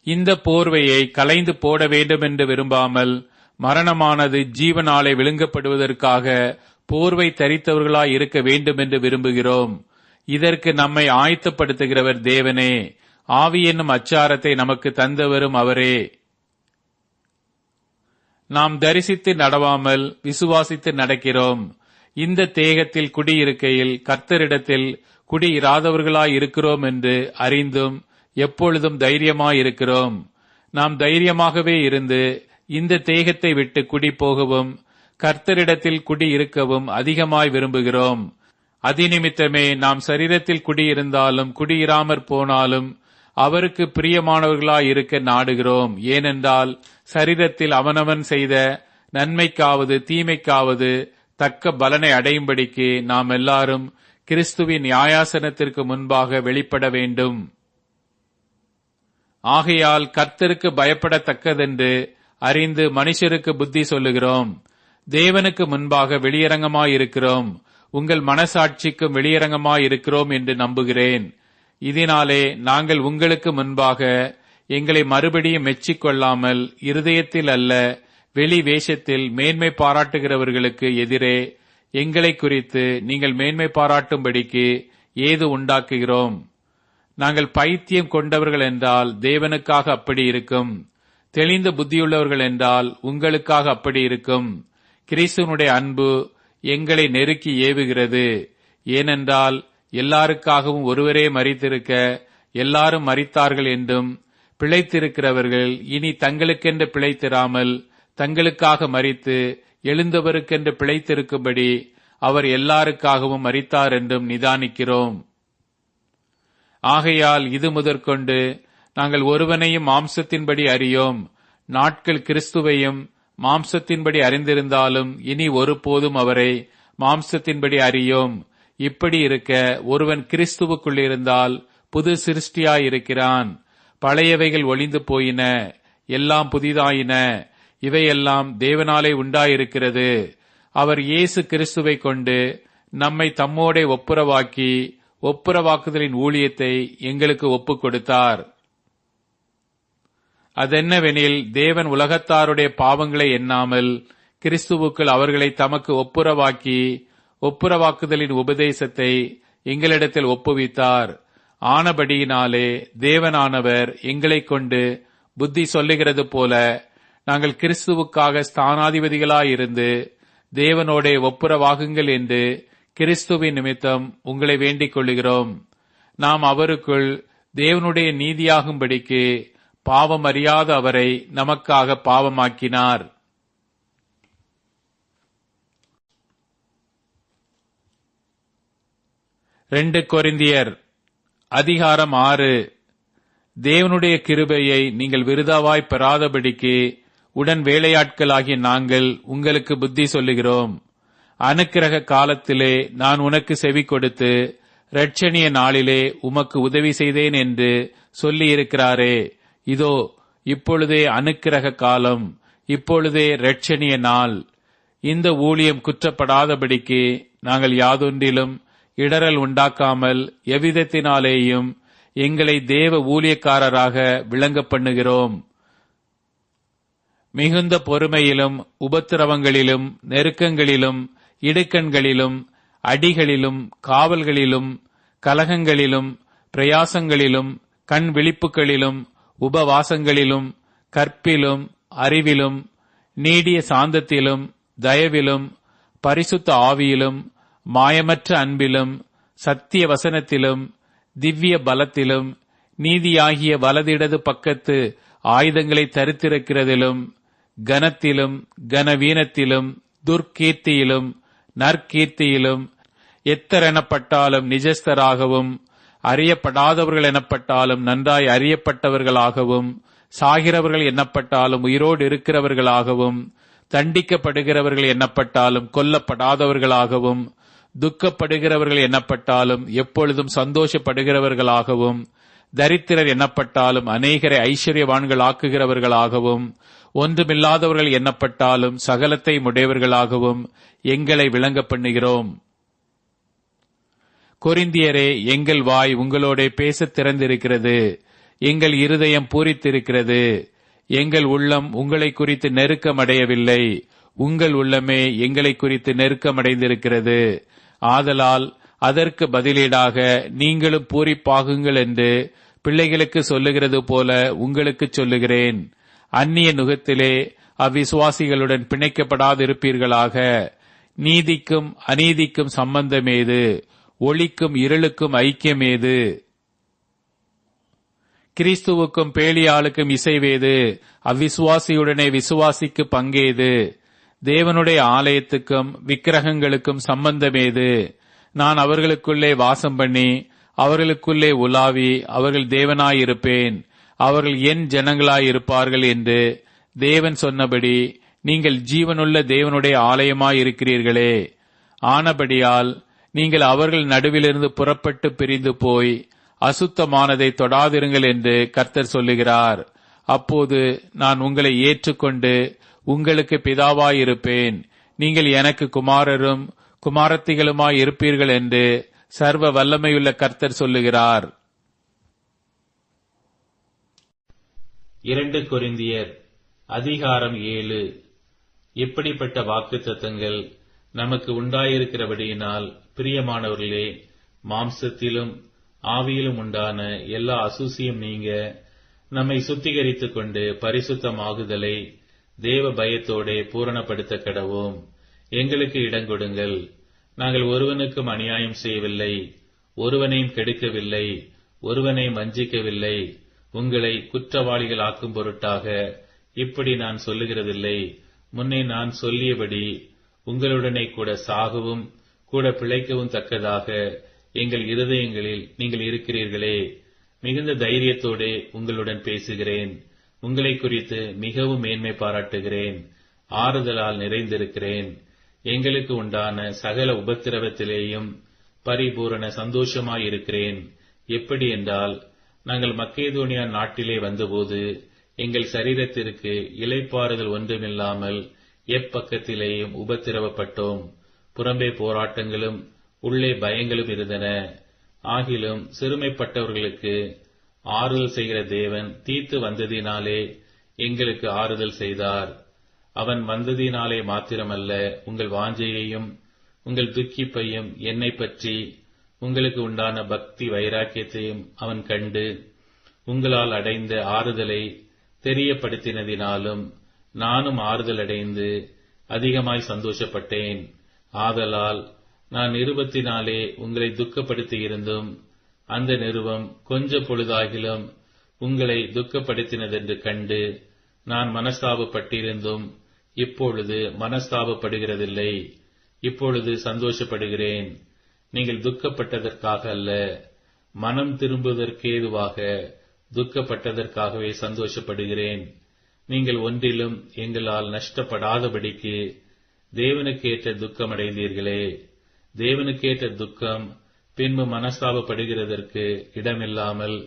இந்த போர்வையை களைந்து போட வேண்டும் என்று விரும்பாமல் மரணமானது ஜீவனாலே விழுங்கப்படுவதற்காக போர்வை தரித்தவர்களாய் இருக்க வேண்டும் என்று விரும்புகிறோம். இதற்கு நம்மை ஆயத்தப்படுத்துகிறவர் தேவனே. ஆவி என்னும் அச்சாரத்தை நமக்கு தந்தவரும் அவரே. நாம் தரிசித்து நடவாமல் விசுவாசித்து நடக்கிறோம். இந்த தேகத்தில் குடியிருக்கையில் கர்த்தரிடத்தில் குடியிராதவர்களாய் இருக்கிறோம் என்று அறிந்தும் எப்பொழுதும் தைரியமாயிருக்கிறோம். நாம் தைரியமாகவே இருந்து இந்த தேகத்தை விட்டு குடி போகவும் கர்த்தரிடத்தில் குடி இருக்கவும் அதிகமாய் விரும்புகிறோம். அதிநிமித்தமே நாம் சரீரத்தில் குடியிருந்தாலும் குடியிராமற் போனாலும் அவருக்கு பிரியமானவர்களாய் இருக்க நாடுகிறோம். ஏனென்றால் சரீரத்தில் அவனவன் செய்த நன்மைக்காவது தீமைக்காவது தக்க பலனை அடையும்படிக்கு நாம் எல்லாரும் கிறிஸ்துவின் நியாயாசனத்திற்கு முன்பாக வெளிப்பட வேண்டும். ஆகையால் கர்த்தருக்கு பயப்படத்தக்கதென்று அறிந்து மனுஷருக்கு புத்தி சொல்லுகிறோம். தேவனுக்கு முன்பாக வெளியரங்கமாயிருக்கிறோம், உங்கள் மனசாட்சிக்கும் வெளியரங்கமாயிருக்கிறோம் என்று நம்புகிறேன். இதனாலே நாங்கள் உங்களுக்கு முன்பாக எங்களை மறுபடியும் மெச்சிக்கொள்ளாமல் இருதயத்தில் அல்ல வெளி வேஷத்தில் மேன்மை பாராட்டுகிறவர்களுக்கு எதிரே எங்களை குறித்து நீங்கள் மேன்மை பாராட்டும்படிக்கு ஏது உண்டாக்குகிறோம். நாங்கள் பைத்தியம் கொண்டவர்கள் என்றால் தேவனுக்காக அப்படி இருக்கும், தெளிந்த புத்தியுள்ளவர்கள் என்றால் உங்களுக்காக அப்படி இருக்கும். கிறிஸ்துவனுடைய அன்பு எங்களை நெருக்கி ஏவுகிறது. ஏனென்றால் எல்லாருக்காகவும் ஒருவரே மரித்திருக்க எல்லாரும் மரித்தார்கள் என்றும், பிழைத்திருக்கிறவர்கள் இனி தங்களுக்கென்று பிழைத்திராமல் தங்களுக்காக மரித்து எழுந்தவருக்கென்று பிழைத்திருக்கும்படி அவர் எல்லாருக்காகவும் மரித்தார் என்றும் நிதானிக்கிறோம். ஆகையால் இது முதற்கொண்டு நாங்கள் ஒருவனையும் மாம்சத்தின்படி அறியோம். நாட்கள் கிறிஸ்துவையும் மாம்சத்தின்படி அறிந்திருந்தாலும் இனி ஒருபோதும் அவரை மாம்சத்தின்படி அறியோம். இப்படி இருக்க ஒருவன் கிறிஸ்துவுக்குள் இருந்தால் புது சிருஷ்டியாயிருக்கிறான். பழையவைகள் ஒளிந்து போயின, எல்லாம் புதிதாயின. இவையெல்லாம் தேவனாலே உண்டாயிருக்கிறது. அவர் இயேசு கிறிஸ்துவை கொண்டு நம்மை தம்மோடே ஒப்புரவாக்கி ஒப்புரவாக்குதலின் ஊழியத்தை எங்களுக்கு ஒப்புக் கொடுத்தார். அதென்னவெனில் தேவன் உலகத்தாருடைய பாவங்களை எண்ணாமல் கிறிஸ்துவுக்குள் அவர்களை தமக்கு ஒப்புரவாக்கி ஒப்புரவாக்குதலின் உபதேசத்தை எங்களிடத்தில் ஒப்புவித்தார். ஆனபடியினாலே தேவனானவர் எங்களைக் கொண்டு புத்தி சொல்லுகிறது போல நாங்கள் கிறிஸ்துவுக்காக ஸ்தானாதிபதிகளாயிருந்து தேவனோடே ஒப்புரவாகுங்கள் என்று கிறிஸ்துவின் நிமித்தம் உங்களை வேண்டிக் கொள்ளுகிறோம். நாம் அவருக்குள் தேவனுடைய நீதியாகும்படிக்கு பாவம் அறியாத அவரை நமக்காக பாவமாக்கினார். 2 கொரிந்தியர் அதிகாரம் 6. தேவனுடைய கிருபையை நீங்கள் விருதாவாய் பெறாதபடிக்கு உடன் வேலையாட்களாகிய நாங்கள் உங்களுக்கு புத்தி சொல்லுகிறோம். அனுக்கிரக காலத்திலே நான் உனக்கு செவி கொடுத்து இரட்சணிய நாளிலே உமக்கு உதவி செய்தேன் என்று சொல்லியிருக்கிறாரே. இதோ இப்பொழுதே அனுக்கிரக காலம், இப்பொழுதே இரட்சணிய நாள். இந்த ஊழியம் குற்றப்படாதபடிக்கு நாங்கள் யாதொன்றிலும் இடறல் உண்டாக்காமல் எவ்விதத்தினாலேயும் எங்களை தேவ ஊழியக்காரராக விளங்க பண்ணுகிறோம். மிகுந்த பொறுமையிலும் உபத்திரவங்களிலும் நெருக்கங்களிலும் இடுக்கண்களிலும் அடிகளிலும் காவல்களிலும் கலகங்களிலும் பிரயாசங்களிலும் கண் விழிப்புகளிலும் உபவாசங்களிலும் கற்பிலும் அறிவிலும் நீடிய சாந்தத்திலும் தயவிலும் பரிசுத்த ஆவியிலும் மாயமற்ற அன்பிலும் சத்திய வசனத்திலும் திவ்ய பலத்திலும் நீதியாகிய வலதிடது பக்கத்து ஆயுதங்களை தரித்திருக்கிறதிலும் கனத்திலும் கனவீனத்திலும் துர்க்கீர்த்தியிலும் நற்கீர்த்தியிலும் எத்தர் எனப்பட்டாலும் நிஜஸ்தராகவும் அறியப்படாதவர்கள் எனப்பட்டாலும் நன்றாய் அறியப்பட்டவர்களாகவும் சாகிறவர்கள் எண்ணப்பட்டாலும் உயிரோடு இருக்கிறவர்களாகவும் தண்டிக்கப்படுகிறவர்கள் எண்ணப்பட்டாலும் கொல்லப்படாதவர்களாகவும் துக்கப்படுகிறவர்கள் எண்ணப்பட்டாலும் எப்பொழுதும் சந்தோஷப்படுகிறவர்களாகவும் தரித்திரர் எண்ணப்பட்டாலும் அநேகரை ஐஸ்வர்யவான்கள் ஆக்குகிறவர்களாகவும் ஒன்றுமில்லாதவர்கள் எண்ணப்பட்டாலும் சகலத்தை உடையவர்களாகவும் எங்களை விளங்க பண்ணுகிறோம். கொரிந்தியரே, எங்கள் வாய் உங்களோட பேச திறந்திருக்கிறது, எங்கள் இருதயம் பூரித்திருக்கிறது. எங்கள் உள்ளம் உங்களை குறித்து நெருக்கமடையவில்லை, உங்கள் உள்ளமே எங்களை குறித்து நெருக்கமடைந்திருக்கிறது. ஆதலால் அதற்கு பதிலீடாக நீங்களும் பூரிப்பாகுங்கள் என்று பிள்ளைகளுக்கு சொல்லுகிறது போல உங்களுக்கு சொல்லுகிறேன். அந்நிய நுகத்திலே அவ்விசுவாசிகளுடன் பிணைக்கப்படாதிருப்பீர்களாக. நீதிக்கும் அநீதிக்கும் சம்பந்தமேது? ஒளிக்கும் இருளுக்கும் ஐக்கியமேது? கிறிஸ்துவுக்கும் பேலியாளுக்கும் இசைவேது? அவ்விசுவாசியுடனே விசுவாசிக்கு பங்கேது? தேவனுடைய ஆலயத்துக்கும் விக்கிரகங்களுக்கும் சம்பந்தமேது? நான் அவர்களுக்குள்ளே வாசம் பண்ணி அவர்களுக்குள்ளே உலாவி அவர்கள் தேவனாயிருப்பேன், அவர்கள் என் ஜனங்களாயிருப்பார்கள் என்று தேவன் சொன்னபடி நீங்கள் ஜீவனுள்ள தேவனுடைய ஆலயமாயிருக்கிறீர்களே. ஆனபடியால் நீங்கள் அவர்கள் நடுவிலிருந்து புறப்பட்டு பிரிந்து போய் அசுத்தமானதை தொடாதிருங்கள் என்று கர்த்தர் சொல்லுகிறார். அப்போது நான் உங்களை ஏற்றுக்கொண்டு உங்களுக்கு பிதாவாயிருப்பேன், நீங்கள் எனக்கு குமாரரும் குமாரத்திகளுமாய் இருப்பீர்கள் என்று சர்வ வல்லமையுள்ள கர்த்தர் சொல்லுகிறார். 2 கொரிந்தியர் அதிகாரம் 7. இப்படிப்பட்ட வாக்குத்தத்தங்கள் நமக்கு உண்டாயிருக்கிறபடியினால், பிரியமானவர்களே, மாம்சத்திலும் ஆவியிலும் உண்டான எல்லா அசூசியும் நீங்க நம்மை சுத்திகரித்துக் கொண்டு பரிசுத்தமாகுதலை தேவ பயத்தோடே பூரணப்படுத்த கடவோம். எங்களுக்கு இடங்கொடுங்கள். நாங்கள் ஒருவனுக்கும் அநியாயம் செய்யவில்லை, ஒருவனையும் கெடுக்கவில்லை, ஒருவனையும் வஞ்சிக்கவில்லை. உங்களை குற்றவாளிகள் ஆக்கும் பொருட்டாக இப்படி நான் சொல்லுகிறதில்லை. முன்னே நான் சொல்லியபடி உங்களுடனே கூட சாகவும் கூட பிழைக்கவும் தக்கதாக எங்கள் இருதயங்களில் நீங்கள் இருக்கிறீர்களே. மிகுந்த தைரியத்தோடே உங்களுடன் பேசுகிறேன். உங்களை குறித்து மிகவும் மேன்மை பாராட்டுகிறேன். ஆறுதலால் நிறைந்திருக்கிறேன். எங்களுக்கு உண்டான சகல உபத்திரவத்திலேயும் பரிபூரண சந்தோஷமாயிருக்கிறேன். எப்படி என்றால், நாங்கள் மக்கேதோனியா நாட்டிலே வந்தபோது எங்கள் சரீரத்திற்கு இளைப்பாறுதல் ஒன்றுமில்லாமல் எப்பக்கத்திலேயும் உபத்திரவப்பட்டோம். புறம்பே போராட்டங்களும் உள்ளே பயங்களும் இருந்தன. ஆகிலும் சிறுமைப்பட்டவர்களுக்கு ஆறுதல் செய்கிற தேவன் தீத்து வந்ததினாலே எங்களுக்கு ஆறுதல் செய்தார். அவன் வந்ததினாலே மாத்திரமல்ல, உங்கள் வாஞ்சையையும் உங்கள் துக்கிப்பையும் என்னை பற்றி உங்களுக்கு உண்டான பக்தி வைராக்கியத்தையும் அவன் கண்டு உங்களால் அடைந்த ஆறுதலை தெரியப்படுத்தினதினாலும் நானும் ஆறுதல் அடைந்து அதிகமாய் சந்தோஷப்பட்டேன். ஆதலால் நான் நிருபத்தினாலே உங்களை துக்கப்படுத்தியிருந்தும் அந்த நிருபம் கொஞ்ச பொழுதாகிலும் உங்களை துக்கப்படுத்தினதென்று கண்டு நான் மனஸ்தாபப்பட்டிருந்தும் இப்பொழுது மனஸ்தாபப்படுகிறதில்லை. இப்பொழுது சந்தோஷப்படுகிறேன். நீங்கள் துக்கப்பட்டதற்காக அல்ல, மனம் திரும்புவதற்கேதுவாக துக்கப்பட்டதற்காகவே சந்தோஷப்படுகிறேன். நீங்கள் ஒன்றிலும் எங்களால் நஷ்டப்படாதபடிக்கு தேவனுக்கேற்ற துக்கம் அடைந்தீர்களே. தேவனுக்கேற்ற துக்கம் பின்பு மனஸ்தாபப்படுகிறதற்கு இடமில்லாமல்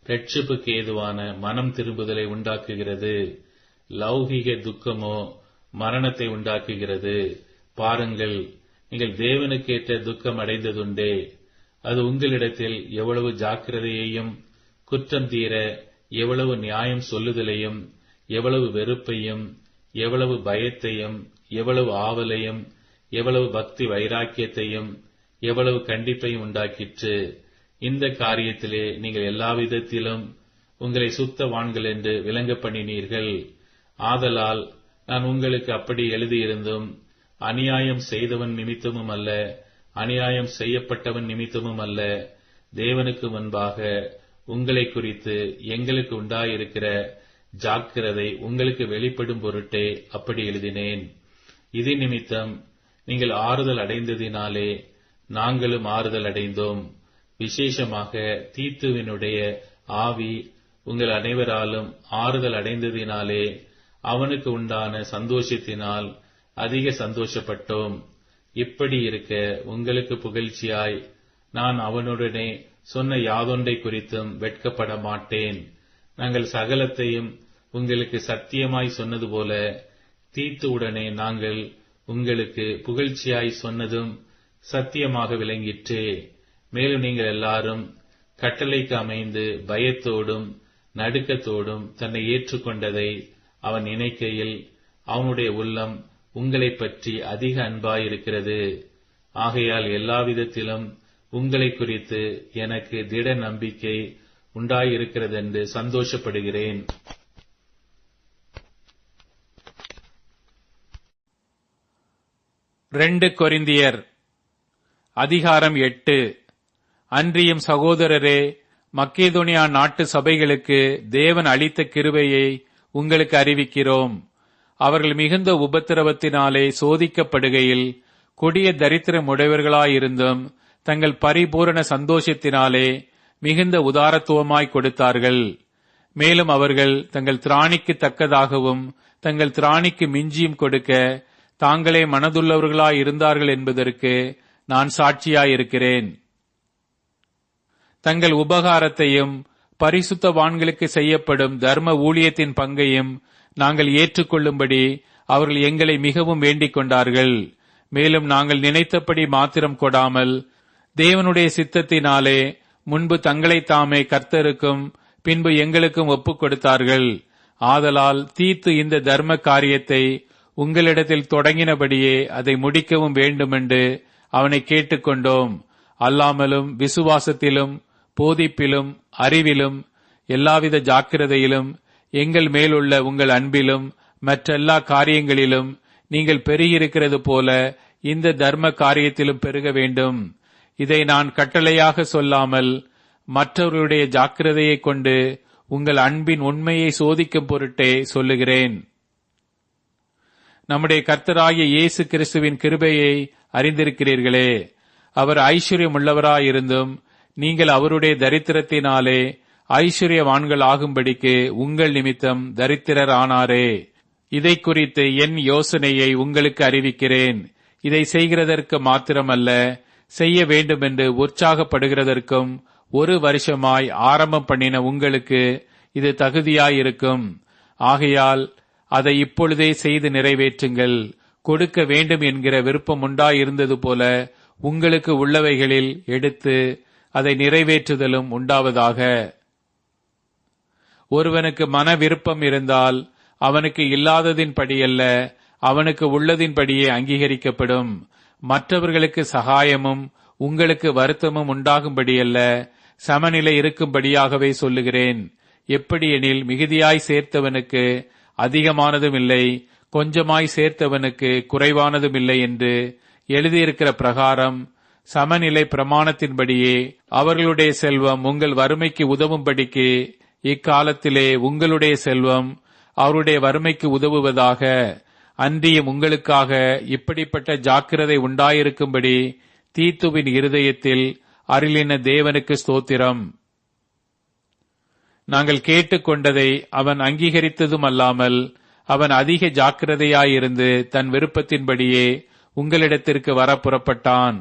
இரட்சிப்புக்கு ஏதுவான மனம் திரும்புதலை உண்டாக்குகிறது. லௌகிக துக்கமோ மரணத்தை உண்டாக்குகிறது. பாருங்கள், நீங்கள் தேவனுக்கேற்ற துக்கம் அடைந்ததுண்டே. அது உங்களிடத்தில் எவ்வளவு ஜாக்கிரதையையும் குற்றம் தீர எவ்வளவு நியாயம் சொல்லுதலையும் எவ்வளவு வெறுப்பையும் எவ்வளவு பயத்தையும் எவ்வளவு ஆவலையும் எவ்வளவு பக்தி வைராக்கியத்தையும் எவ்வளவு கண்டிப்பையும் உண்டாக்கிற்று. இந்த காரியத்திலே நீங்கள் எல்லாவிதத்திலும் உங்களை சுத்தவான்கள் என்று விளங்க பண்ணினீர்கள். ஆதலால் நான் உங்களுக்கு அப்படி எழுதியிருந்தும் அநியாயம் செய்தவன் நிமித்தமும் அல்ல, அநியாயம் செய்யப்பட்டவன் நிமித்தமும் அல்ல, தேவனுக்கு முன்பாக உங்களை குறித்து எங்களுக்கு உண்டாயிருக்கிற ஜாக்கிரதை உங்களுக்கு வெளிப்படும் பொருட்டே அப்படி எழுதினேன். இது நிமித்தம் நீங்கள் ஆறுதல் அடைந்ததினாலே நாங்களும் ஆறுதல் அடைந்தோம். விசேஷமாக தீத்துவினுடைய ஆவி உங்கள் அனைவராலும் ஆறுதல் அடைந்ததினாலே அவனுக்கு உண்டான சந்தோஷத்தினால் அதிக சந்தோஷப்பட்டோம். இப்படி இருக்க உங்களுக்கு புகழ்ச்சியாய் நான் அவனுடனே சொன்ன யாதொன்றை குறித்தும் வெட்கப்பட மாட்டேன். நாங்கள் சகலத்தையும் உங்களுக்கு சத்தியமாய் சொன்னது போல தீத்துவுடனே நாங்கள் உங்களுக்கு புகழ்ச்சியாய் சொன்னதும் சத்தியமாக விளங்கிற்றே. மேலும் நீங்கள் எல்லாரும் கட்டளைக்கு அமைந்து பயத்தோடும் நடுக்கத்தோடும் தன்னை ஏற்றுக்கொண்டதை அவன் நினைக்கையில் அவனுடைய உள்ளம் உங்களை பற்றி அதிக அன்பாயிருக்கிறது. ஆகையால் எல்லாவிதத்திலும் உங்களை குறித்து எனக்கு திட நம்பிக்கை உண்டாயிருக்கிறதென்று சந்தோஷப்படுகிறேன். கொரிந்தியர் அதிகாரம் 8. அன்றியும் சகோதரரே, மக்கேதோனியா நாட்டு சபைகளுக்கு தேவன் அளித்த கிருபையை உங்களுக்கு அறிவிக்கிறோம். அவர்கள் மிகுந்த உபத்திரவத்தினாலே சோதிக்கப்படுகையில் கொடிய தரித்திரம் உடையவர்களாயிருந்தும் தங்கள் பரிபூரண சந்தோஷத்தினாலே மிகுந்த உதாரத்துவமாய் கொடுத்தார்கள். மேலும் அவர்கள் தங்கள் திராணிக்கு தக்கதாகவும் தங்கள் திராணிக்கு மிஞ்சியும் கொடுக்க தாங்களே மனதுள்ளவர்களாயிருந்தார்கள் என்பதற்கு நான் சாட்சியாயிருக்கிறேன். தங்கள் உபகாரத்தையும் பரிசுத்தவான்களுக்கு செய்யப்படும் தர்ம ஊழியத்தின் பங்கையும் நாங்கள் ஏற்றுக்கொள்ளும்படி அவர்கள் எங்களை மிகவும் வேண்டிக் கொண்டார்கள். மேலும் நாங்கள் நினைத்தபடி மாத்திரம் கொடாமல் தேவனுடைய சித்தத்தினாலே முன்பு தங்களை தாமே கர்த்தருக்கும் பின்பு எங்களுக்கும் ஒப்புக் கொடுத்தார்கள். ஆதலால் தீத்து இந்த தர்ம காரியத்தை உங்களிடத்தில் தொடங்கினபடியே அதை முடிக்கவும் வேண்டுமென்று அவனை கேட்டுக்கொண்டோம். அல்லாமலும் விசுவாசத்திலும் போதிப்பிலும் அறிவிலும் எல்லாவித ஜாக்கிரதையிலும் எங்கள் மேலுள்ள உங்கள் அன்பிலும் மற்றெல்லா காரியங்களிலும் நீங்கள் பெருகியிருக்கிறது போல இந்த தர்ம காரியத்திலும் பெருக வேண்டும். இதை நான் கட்டளையாக சொல்லாமல் மற்றவர்களுடைய ஜாக்கிரதையை கொண்டு உங்கள் அன்பின் உண்மையை சோதிக்கும் பொருட்டே சொல்லுகிறேன். நம்முடைய கர்த்தராகிய இயேசு கிறிஸ்துவின் கிருபையை அறிந்திருக்கிறீர்களே. அவர் ஐஸ்வர்யம் உள்ளவராயிருந்தும் நீங்கள் அவருடைய தரித்திரத்தினாலே ஐஸ்வர்யவான்கள் ஆகும்படிக்கு உங்கள் நிமித்தம் தரித்திரர் ஆனாரே. இதை குறித்து என் யோசனையை உங்களுக்கு அறிவிக்கிறேன். இதை செய்கிறதற்கு மாத்திரமல்ல, செய்ய வேண்டுமென்று உற்சாகப்படுகிறதற்கும் ஒரு வருஷமாய் ஆரம்பம் பண்ணின உங்களுக்கு இது தகுதியாயிருக்கும். ஆகையால் அதை இப்பொழுதே செய்து நிறைவேற்றுங்கள். கொடுக்க வேண்டும் என்கிற விருப்பம் உண்டாயிருந்தது போல உங்களுக்கு உள்ளவைகளில் எடுத்து அதை நிறைவேற்றுதலும் உண்டாவதாக. ஒருவனுக்கு மன விருப்பம் இருந்தால் அவனுக்கு இல்லாததின் படியல்ல, அவனுக்கு உள்ளதின்படியே அங்கீகரிக்கப்படும். மற்றவர்களுக்கு சகாயமும் உங்களுக்கு வருத்தமும் உண்டாகும்படியல்ல, சமநிலை இருக்கும்படியாகவே சொல்லுகிறேன். எப்படியெனில் மிகுதியாய் சேர்த்தவனுக்கு அதிகமானதும் இல்லை, கொஞ்சமாய் சேர்த்தவனுக்கு குறைவானதும் இல்லை என்று எழுதியிருக்கிற பிரகாரம் சமநிலை பிரமாணத்தின்படியே அவர்களுடைய செல்வம் உங்கள் வறுமைக்கு உதவும்படிக்கு இக்காலத்திலே உங்களுடைய செல்வம் அவருடைய வறுமைக்கு உதவுவதாக. அன்றியும் உங்களுக்காக இப்படிப்பட்ட ஜாக்கிரதை உண்டாயிருக்கும்படி தீத்துவின் இருதயத்தில் அருளின தேவனுக்கு ஸ்தோத்திரம். நாங்கள் கேட்டுக்கொண்டதை அவன் அங்கீகரித்ததும் அல்லாமல் அவன் அதிக ஜாக்கிரதையாயிருந்து தன் விருப்பத்தின்படியே உங்களிடத்திற்கு வர புறப்பட்டான்.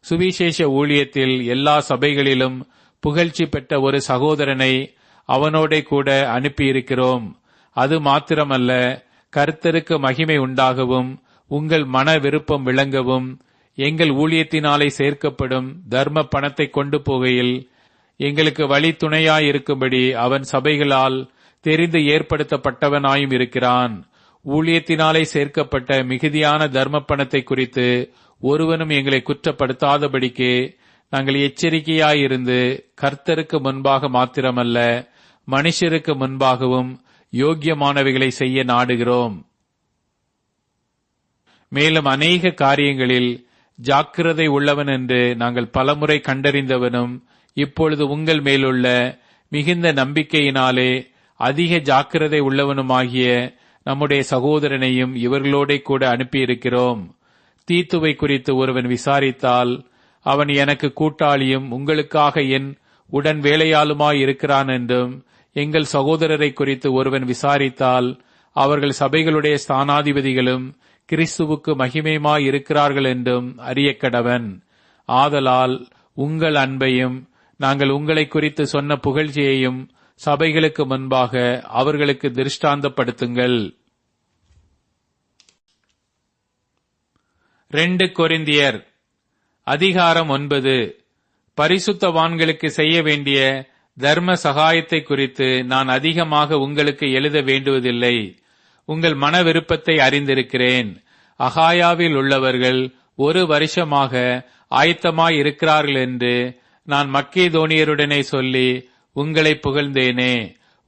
சுவிசேஷ ஊழியத்தில் எல்லா சபைகளிலும் புகழ்ச்சி பெற்ற ஒரு சகோதரனை அவனோட கூட அனுப்பியிருக்கிறோம். அது மாத்திரமல்ல, கர்த்தருக்கு மகிமை உண்டாகவும் உங்கள் மன விருப்பம் விளங்கவும் எங்கள் ஊழியத்தினாலே சேர்க்கப்படும் தர்ம பணத்தை கொண்டு போகையில் எங்களுக்கு வழி துணையாயிருக்கும்படி அவன் சபைகளால் தெரிந்து ஏற்படுத்தப்பட்டவனாயும் இருக்கிறான். ஊழியத்தினாலே சேர்க்கப்பட்ட மிகுதியான தர்ம பணத்தை குறித்து ஒருவனும் எங்களை குற்றப்படுத்தாதபடிக்கு நாங்கள் எச்சரிக்கையாயிருந்து கர்த்தருக்கு முன்பாக மாத்திரமல்ல, மனுஷருக்கு முன்பாகவும் யோக்கியமானவைகளை செய்ய நாடுகிறோம். மேலும் அநேக காரியங்களில் ஜாக்கிரதை உள்ளவன் என்று நாங்கள் பலமுறை கண்டறிந்தவனும் இப்பொழுது உங்கள் மேலுள்ள மிகுந்த நம்பிக்கையினாலே அதிக ஜாக்கிரதை உள்ளவனுமாகிய நம்முடைய சகோதரனையும் இவர்களோட கூட அனுப்பியிருக்கிறோம். தீத்துவை குறித்து ஒருவன் விசாரித்தால் அவன் எனக்கு கூட்டாளியும் உங்களுக்காக என் உடன் வேலையாளுமாயிருக்கிறான் என்றும், எங்கள் சகோதரரை குறித்து ஒருவன் விசாரித்தால் அவர்கள் சபைகளுடைய ஸ்தானாதிபதிகளும் கிறிஸ்துவுக்கு மகிமையுமாயிருக்கிறார்கள் என்றும் அறியக்கடவன். ஆதலால் உங்கள் அன்பையும் நாங்கள் உங்களை குறித்து சொன்ன புகழ்ச்சியையும் சபைகளுக்கு முன்பாக அவர்களுக்கு திருஷ்டாந்தப்படுத்துங்கள். 2 கொரிந்தியர் அதிகாரம் 9. பரிசுத்தவான்களுக்கு செய்ய வேண்டிய தர்ம சகாயத்தை குறித்து நான் அதிகமாக உங்களுக்கு எழுத வேண்டுவதில்லை. உங்கள் மன விருப்பத்தை அறிந்திருக்கிறேன். அகாயாவில் உள்ளவர்கள் ஒரு வருஷமாக ஆயத்தமாயிருக்கிறார்கள் என்று நான் மக்கேதோனியருடனே சொல்லி உங்களை புகழ்ந்தேனே.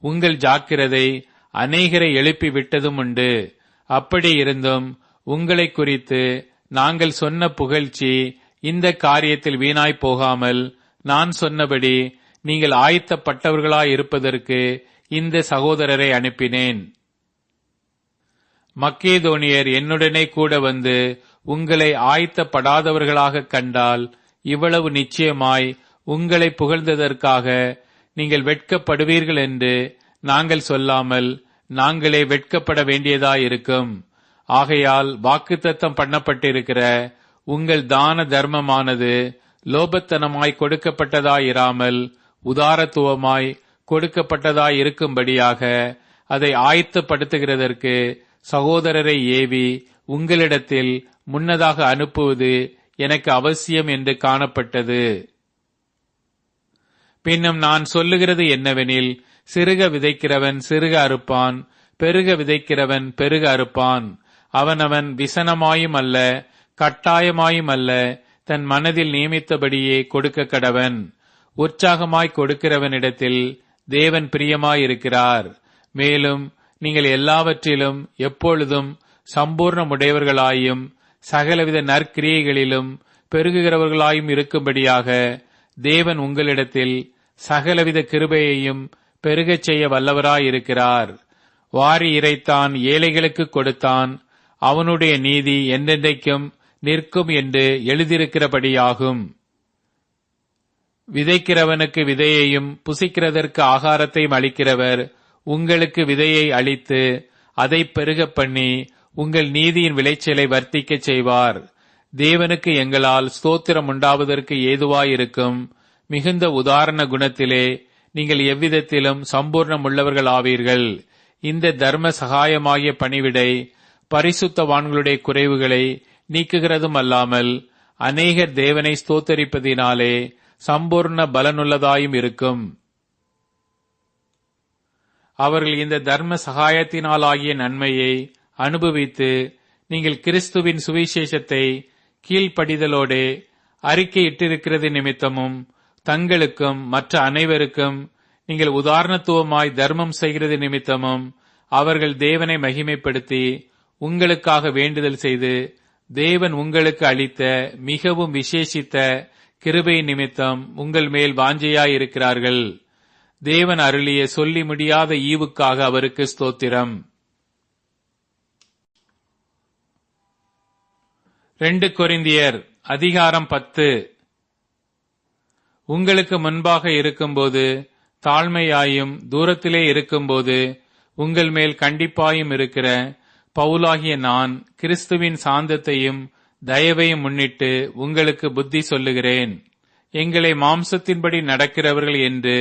உங்கள் ஜாக்கிரதை அநேகரை எழுப்பி விட்டதும் உண்டு. அப்படி இருந்தும் உங்களை குறித்து நாங்கள் சொன்ன புகழ்ச்சி இந்த காரியத்தில் வீணாய் போகாமல் நான் சொன்னபடி நீங்கள் ஆயத்தப்பட்டவர்களாயிருப்பதற்கு இந்த சகோதரரை அனுப்பினேன். மக்கேதோனியர் என்னுடனே கூட வந்து உங்களை ஆயத்தப்படாதவர்களாக கண்டால் இவ்வளவு நிச்சயமாய் உங்களை புகழ்ந்ததற்காக நீங்கள் வெட்கப்படுவீர்கள் என்று நாங்கள் சொல்லாமல் நாங்களே வெட்கப்பட வேண்டியதாயிருக்கும். ஆகையால் வாக்குத்தத்தம் பண்ணப்பட்டிருக்கிற உங்கள் தான தர்மமானது லோபத்தனமாய் கொடுக்கப்பட்டதாயிராமல் உதாரத்துவமாய் கொடுக்கப்பட்டதாயிருக்கும்படியாக அதை ஆயத்தப்படுத்துகிறதற்கு சகோதரரை ஏவி உங்களிடத்தில் முன்னதாக அனுப்புவது எனக்கு அவசியம் என்று காணப்பட்டது. பின்னும் நான் சொல்லுகிறது என்னவெனில், சிறுக விதைக்கிறவன் சிறுக அறுப்பான், பெருக விதைக்கிறவன் பெருக அறுப்பான். அவனவன் விசனமாயும் அல்ல கட்டாயமாயும் அல்ல, தன் மனதில் நியமித்தபடியே கொடுக்க கடவன். உற்சாகமாய் கொடுக்கிறவனிடத்தில் தேவன் பிரியமாயிருக்கிறார். மேலும் நீங்கள் எல்லாவற்றிலும் எப்பொழுதும் சம்பூர்ணமுடையவர்களாயும் சகலவித நற்கிரியைகளிலும் பெருகுகிறவர்களாயும் இருக்கும்படியாக தேவன் உங்களிடத்தில் சகலவித கிருபையையும் பெருகச் செய்ய வல்லவராயிருக்கிறார். வாரி இறைத்தான், ஏழைகளுக்கு கொடுத்தான், அவனுடைய நீதி என்றென்றைக்கும் நிற்கும் என்று எழுதியிருக்கிறபடியாகும். விதைக்கிறவனுக்கு விதையையும் புசிக்கிறதற்கு ஆகாரத்தையும் அளிக்கிறவர் உங்களுக்கு விதையை அளித்து அதை பெருகப் பண்ணி உங்கள் நீதியின் விளைச்சலை வர்த்திக்கச் செய்வார். தேவனுக்கு எங்களால் ஸ்தோத்திரம் உண்டாவதற்கு ஏதுவாயிருக்கும் மிகுந்த உதாரண குணத்திலே நீங்கள் எவ்விதத்திலும் சம்பூர்ணம் உள்ளவர்கள் ஆவீர்கள். இந்த தர்ம சகாயமாகிய பணிவிடை பரிசுத்தவான்களுடைய குறைவுகளை நீக்குகிறதும் அல்லாமல் அநேகர் தேவனை ஸ்தோத்தரிப்பதினாலே சம்பூர்ண பலனுள்ளதாயும் இருக்கும். அவர்கள் இந்த தர்ம சகாயத்தினாலாகிய நன்மையை அனுபவித்து நீங்கள் கிறிஸ்துவின் சுவிசேஷத்தை கீழ்ப்படிதலோடே அறிக்கையிட்டிருக்கிறது நிமித்தமும் தங்களுக்கும் மற்ற அனைவருக்கும் நீங்கள் உதாரணத்துவமாய் தர்மம் செய்கிறது நிமித்தமும் அவர்கள் தேவனை மகிமைப்படுத்தி உங்களுக்காக வேண்டுதல் செய்து தேவன் உங்களுக்கு அளித்த மிகவும் விசேஷித்த கிருபை நிமித்தம் உங்கள் மேல் வாஞ்சையாயிருக்கிறார்கள். தேவன் அருளிய சொல்லி முடியாத ஈவுக்காக அவருக்கு ஸ்தோத்திரம். 2 கொரிந்தியர் அதிகாரம் 10. உங்களுக்கு முன்பாக இருக்கும்போது தாழ்மையாயும் தூரத்திலே இருக்கும்போது உங்கள் மேல் கண்டிப்பாயும் இருக்கிற பவுலாகிய நான் கிறிஸ்துவின் சாந்தத்தையும் தயவையும் முன்னிட்டு உங்களுக்கு புத்தி சொல்லுகிறேன். எங்களை மாம்சத்தின்படி நடக்கிறவர்கள் என்று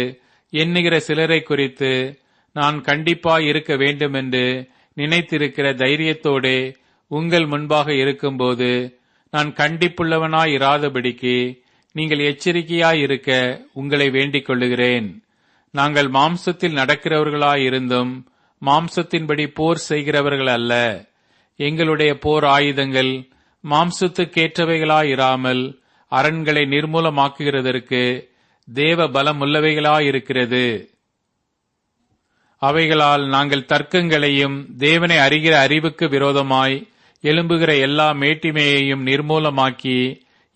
எண்ணுகிற சிலரை குறித்து நான் கண்டிப்பாய் இருக்க வேண்டும் என்று நினைத்திருக்கிற தைரியத்தோடே உங்கள் முன்பாக இருக்கும்போது நான் கண்டிப்புள்ளவனாய் இராதபடிக்கு நீங்கள் எச்சரிக்கையாயிருக்க உங்களை வேண்டிக் கொள்ளுகிறேன். நாங்கள் மாம்சத்தில் நடக்கிறவர்களாயிருந்தும் மாம்சத்தின்படி போர் செய்கிறவர்கள் அல்ல. எங்களுடைய போர் ஆயுதங்கள் மாம்சத்துக்கேற்றவைகளாயிராமல் அரண்களை நிர்மூலமாக்குகிறதற்கு தேவ பலமுள்ளவைகளாயிருக்கிறது. அவைகளால் நாங்கள் தர்க்கங்களையும் தேவனை அறிகிற அறிவுக்கு விரோதமாய் எழும்புகிற எல்லா மேட்டிமையையும் நிர்மூலமாக்கி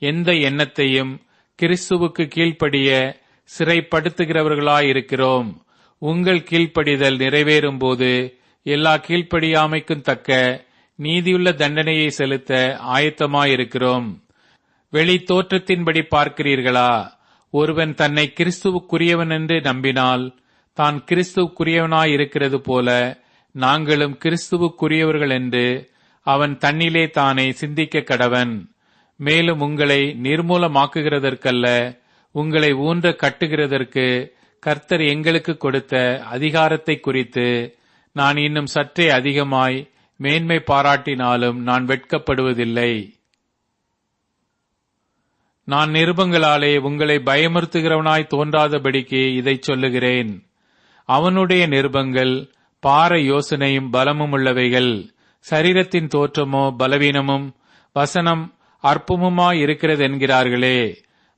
எந்த எண்ணத்தையும் கிறிஸ்துவுக்கு கீழ்ப்படிய சிறைப்படுத்துகிறவர்களாயிருக்கிறோம். உங்கள் கீழ்ப்படிதல் நிறைவேறும் போது எல்லா கீழ்ப்படியாமைக்கும் தக்க நீதியுள்ள தண்டனையை செலுத்த ஆயத்தமாயிருக்கிறோம். வெளி தோற்றத்தின்படி பார்க்கிறீர்களா? ஒருவன் தன்னை கிறிஸ்துவுக்குரியவன் என்று நம்பினால் தான் கிறிஸ்துவுக்குரியவனாயிருக்கிறது போல நாங்களும் கிறிஸ்துவுக்குரியவர்கள் என்று அவன் தன்னிலே தானே சிந்திக்க கடவன். மேலும் உங்களை நிர்மூலமாக்குகிறதற்கல்ல, உங்களை ஊன்ற கட்டுகிறதற்கு கர்த்தர் எங்களுக்கு கொடுத்த அதிகாரத்தை குறித்து நான் இன்னும் சற்றே அதிகமாய் மேன்மை பாராட்டினாலும் நான் வெட்கப்படுவதில்லை. நான் நிருபங்களாலே உங்களை பயமுறுத்துகிறவனாய் தோன்றாதபடிக்கு இதை சொல்லுகிறேன். அவனுடைய நிருபங்கள் பார யோசனையும் பலமும் உள்ளவைகள், சரீரத்தின் தோற்றமோ பலவீனமும் வசனம் அற்பமுமாயிருக்கிறது என்கிறார்களே.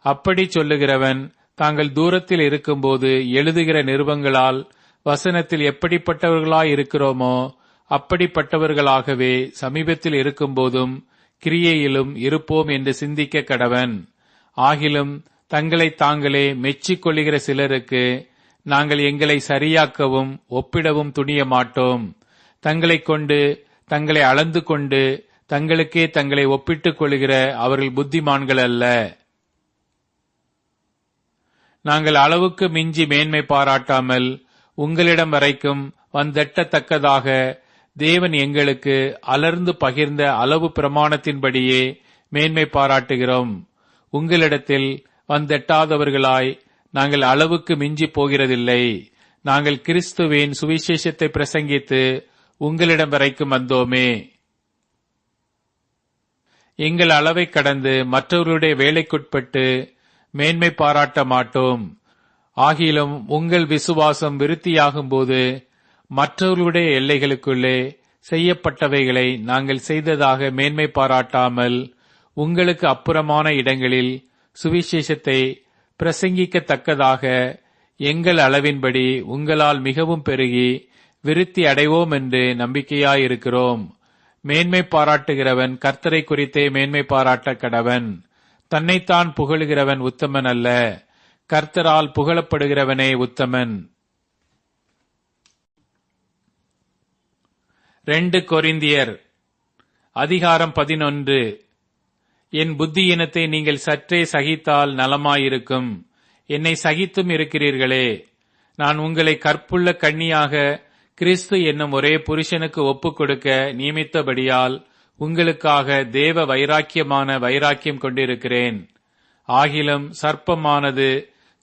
அப்படி சொல்லுகிறவன் தாங்கள் தூரத்தில் இருக்கும்போது எழுதுகிற நிருபங்களால் வசனத்தில் எப்படிப்பட்டவர்களாயிருக்கிறோமோ அப்படிப்பட்டவர்களாகவே சமீபத்தில் இருக்கும்போதும் கிரியையிலும் இருப்போம் என்று சிந்திக்க கடவன். ஆகிலும் தங்களை தாங்களே மெச்சிக் கொள்ளுகிற சிலருக்கு நாங்கள் எங்களை சரியாக்கவும் ஒப்பிடவும் துணிய மாட்டோம். தங்களைக் கொண்டு தங்களை அளந்து கொண்டு தங்களுக்கே தங்களை ஒப்பிட்டுக் கொள்ளுகிற அவர்கள் புத்திமான்கள் அல்ல. நாங்கள் அளவுக்கு மிஞ்சி மேன்மை பாராட்டாமல் உங்களிடம் வரைக்கும் வந்தெட்டத்தக்கதாக தேவன் எங்களுக்கு அலர்ந்து பகிர்ந்த அளவு பிரமாணத்தின்படியே மேன்மை பாராட்டுகிறோம். உங்களிடத்தில் வந்தெட்டாதவர்களாய் நாங்கள் அளவுக்கு மிஞ்சி போகிறதில்லை. நாங்கள் கிறிஸ்துவின் சுவிசேஷத்தை பிரசங்கித்து உங்களிடம் வரைக்கும் வந்தோமே. எங்கள் அளவை கடந்து மற்றவர்களுடைய வேலைக்குட்பட்டு மேன்மை பாராட்ட மாட்டோம். ஆகிலும் உங்கள் விசுவாசம் விருத்தியாகும் போது மற்றவர்களுடைய எல்லைகளுக்குள்ளே செய்யப்பட்டவைகளை நாங்கள் செய்ததாக மேன்மை பாராட்டாமல் உங்களுக்கு அப்புறமான இடங்களில் சுவிசேஷத்தை பிரசங்கிக்கத்தக்கதாக எங்கள் அளவின்படி உங்களால் மிகவும் பெருகி விருத்தி அடைவோம் என்று நம்பிக்கையாயிருக்கிறோம். மேன்மை பாராட்டுகிறவன் கர்த்தரை குறித்தே மேன்மை பாராட்ட கடவன். தன்னைத்தான் புகழுகிறவன் உத்தமன் அல்ல, கர்த்தரால் புகழப்படுகிறவனே உத்தமன். 2 கொரிந்தியர் அதிகாரம் 11. என் புத்தியினத்தை நீங்கள் சற்றே சகித்தால் நலமாயிருக்கும். என்னை சகித்தும் இருக்கிறீர்களே. நான் உங்களை கற்புள்ள கன்னியாக கிறிஸ்து என்னும் ஒரே புருஷனுக்கு ஒப்புக் கொடுக்க நியமித்தபடியால் உங்களுக்காக தேவ வைராக்கியமான வைராக்கியம் கொண்டிருக்கிறேன். ஆகிலும் சர்ப்பமானது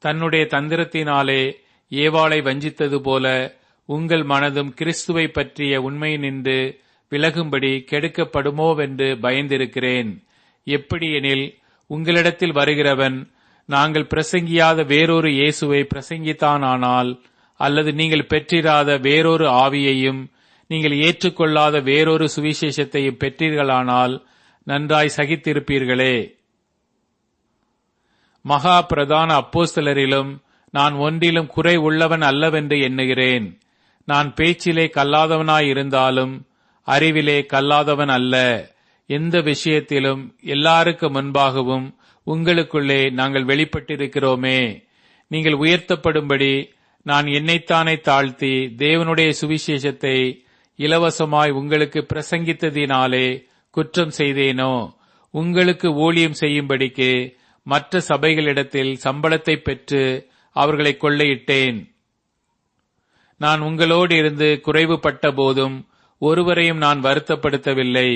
தன்னுடைய தந்திரத்தினாலே ஏவாளை வஞ்சித்தது போல உங்கள் மனதும் கிறிஸ்துவை பற்றிய உண்மையினின்று விலகும்படி கெடுக்கப்படுமோவென்று பயந்திருக்கிறேன். எப்படியெனில் உங்களிடத்தில் வருகிறவன் நாங்கள் பிரசங்கியாத வேறொரு இயேசுவை பிரசங்கித்தானால், அல்லது நீங்கள் பெற்றிராத வேறொரு ஆவியையும் நீங்கள் ஏற்றுக்கொள்ளாத வேறொரு சுவிசேஷத்தையும் பெற்றீர்களானால் நன்றாய் சகித்திருப்பீர்களே. மகா பிரதான அப்போஸ்தலரிலும் நான் ஒன்றிலும் குறை உள்ளவன் அல்லவென்று எண்ணுகிறேன். நான் பேச்சிலே கல்லாதவனாயிருந்தாலும் அறிவிலே கல்லாதவன் அல்ல. எந்த விஷயத்திலும் எல்லாருக்கு முன்பாகவும் உங்களுக்குள்ளே நாங்கள் வெளிப்பட்டிருக்கிறோமே. நீங்கள் உயர்த்தப்படும்படி நான் என்னைத்தானே தாழ்த்தி தேவனுடைய சுவிசேஷத்தை இலவசமாய் உங்களுக்கு பிரசங்கித்ததினாலே குற்றம் செய்தேனோ? உங்களுக்கு ஊழியம் செய்யும்படிக்கு மற்ற சபைகளிடத்தில் சம்பளத்தை பெற்று அவர்களை கொள்ளையிட்டேன். நான் உங்களோடு இருந்து குறைவுபட்ட போதும் ஒருவரையும் நான் வருத்தப்படுத்தவில்லை.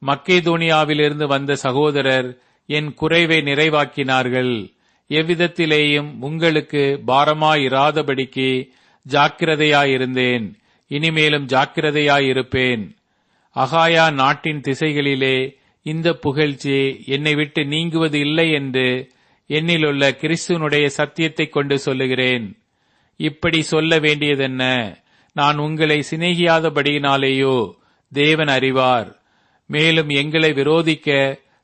மக்கேதோனியாவிலிருந்து வந்த சகோதரர் என் குறைவை நிறைவாக்கினார்கள். எவ்விதத்திலேயும் உங்களுக்கு பாரமாயிராதபடிக்கு ஜாக்கிரதையாயிருந்தேன். இனிமேலும் ஜாக்கிரதையாயிருப்பேன். அகாயா நாட்டின் திசைகளிலே இந்த புகழ்ச்சி என்னை விட்டு நீங்குவது இல்லை என்று என்னிலுள்ள கிறிஸ்துவனுடைய சத்தியத்தை கொண்டு சொல்லுகிறேன். இப்படி சொல்ல வேண்டியதென்ன? நான் உங்களை சிநேகியாதபடியினாலேயோ? தேவன் அறிவார். மேலும் எங்களை விரோதிக்க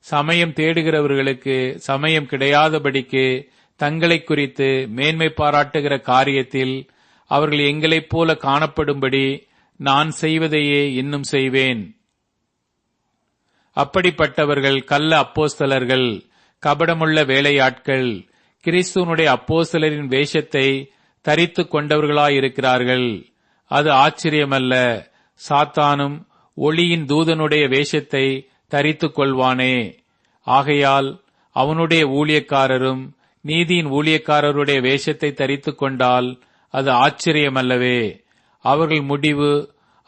சமயம் தேடுகிறவர்களுக்கு சமயம் கிடையாதபடிக்கு தங்களை குறித்து மேன்மை பாராட்டுகிற காரியத்தில் அவர்கள் எங்களைப் போல காணப்படும்படி நான் செய்வதையே இன்னும் செய்வேன். அப்படிப்பட்டவர்கள் கள்ள அப்போஸ்தலர்கள், கபடமுள்ள வேலையாட்கள், கிறிஸ்துவனுடைய அப்போஸ்தலரின் வேஷத்தை தரித்து கொண்டவர்களாயிருக்கிறார்கள். அது ஆச்சரியமல்ல. சாத்தானும் ஒளியின் தூதனுடைய வேஷத்தை தரித்துக் கொள்வானே. ஆகையால் அவனுடைய ஊழியக்காரரும் நீதியின் ஊழியக்காரருடைய வேஷத்தை தரித்துக் கொண்டால் அது ஆச்சரியமல்லவே. அவர்கள் முடிவு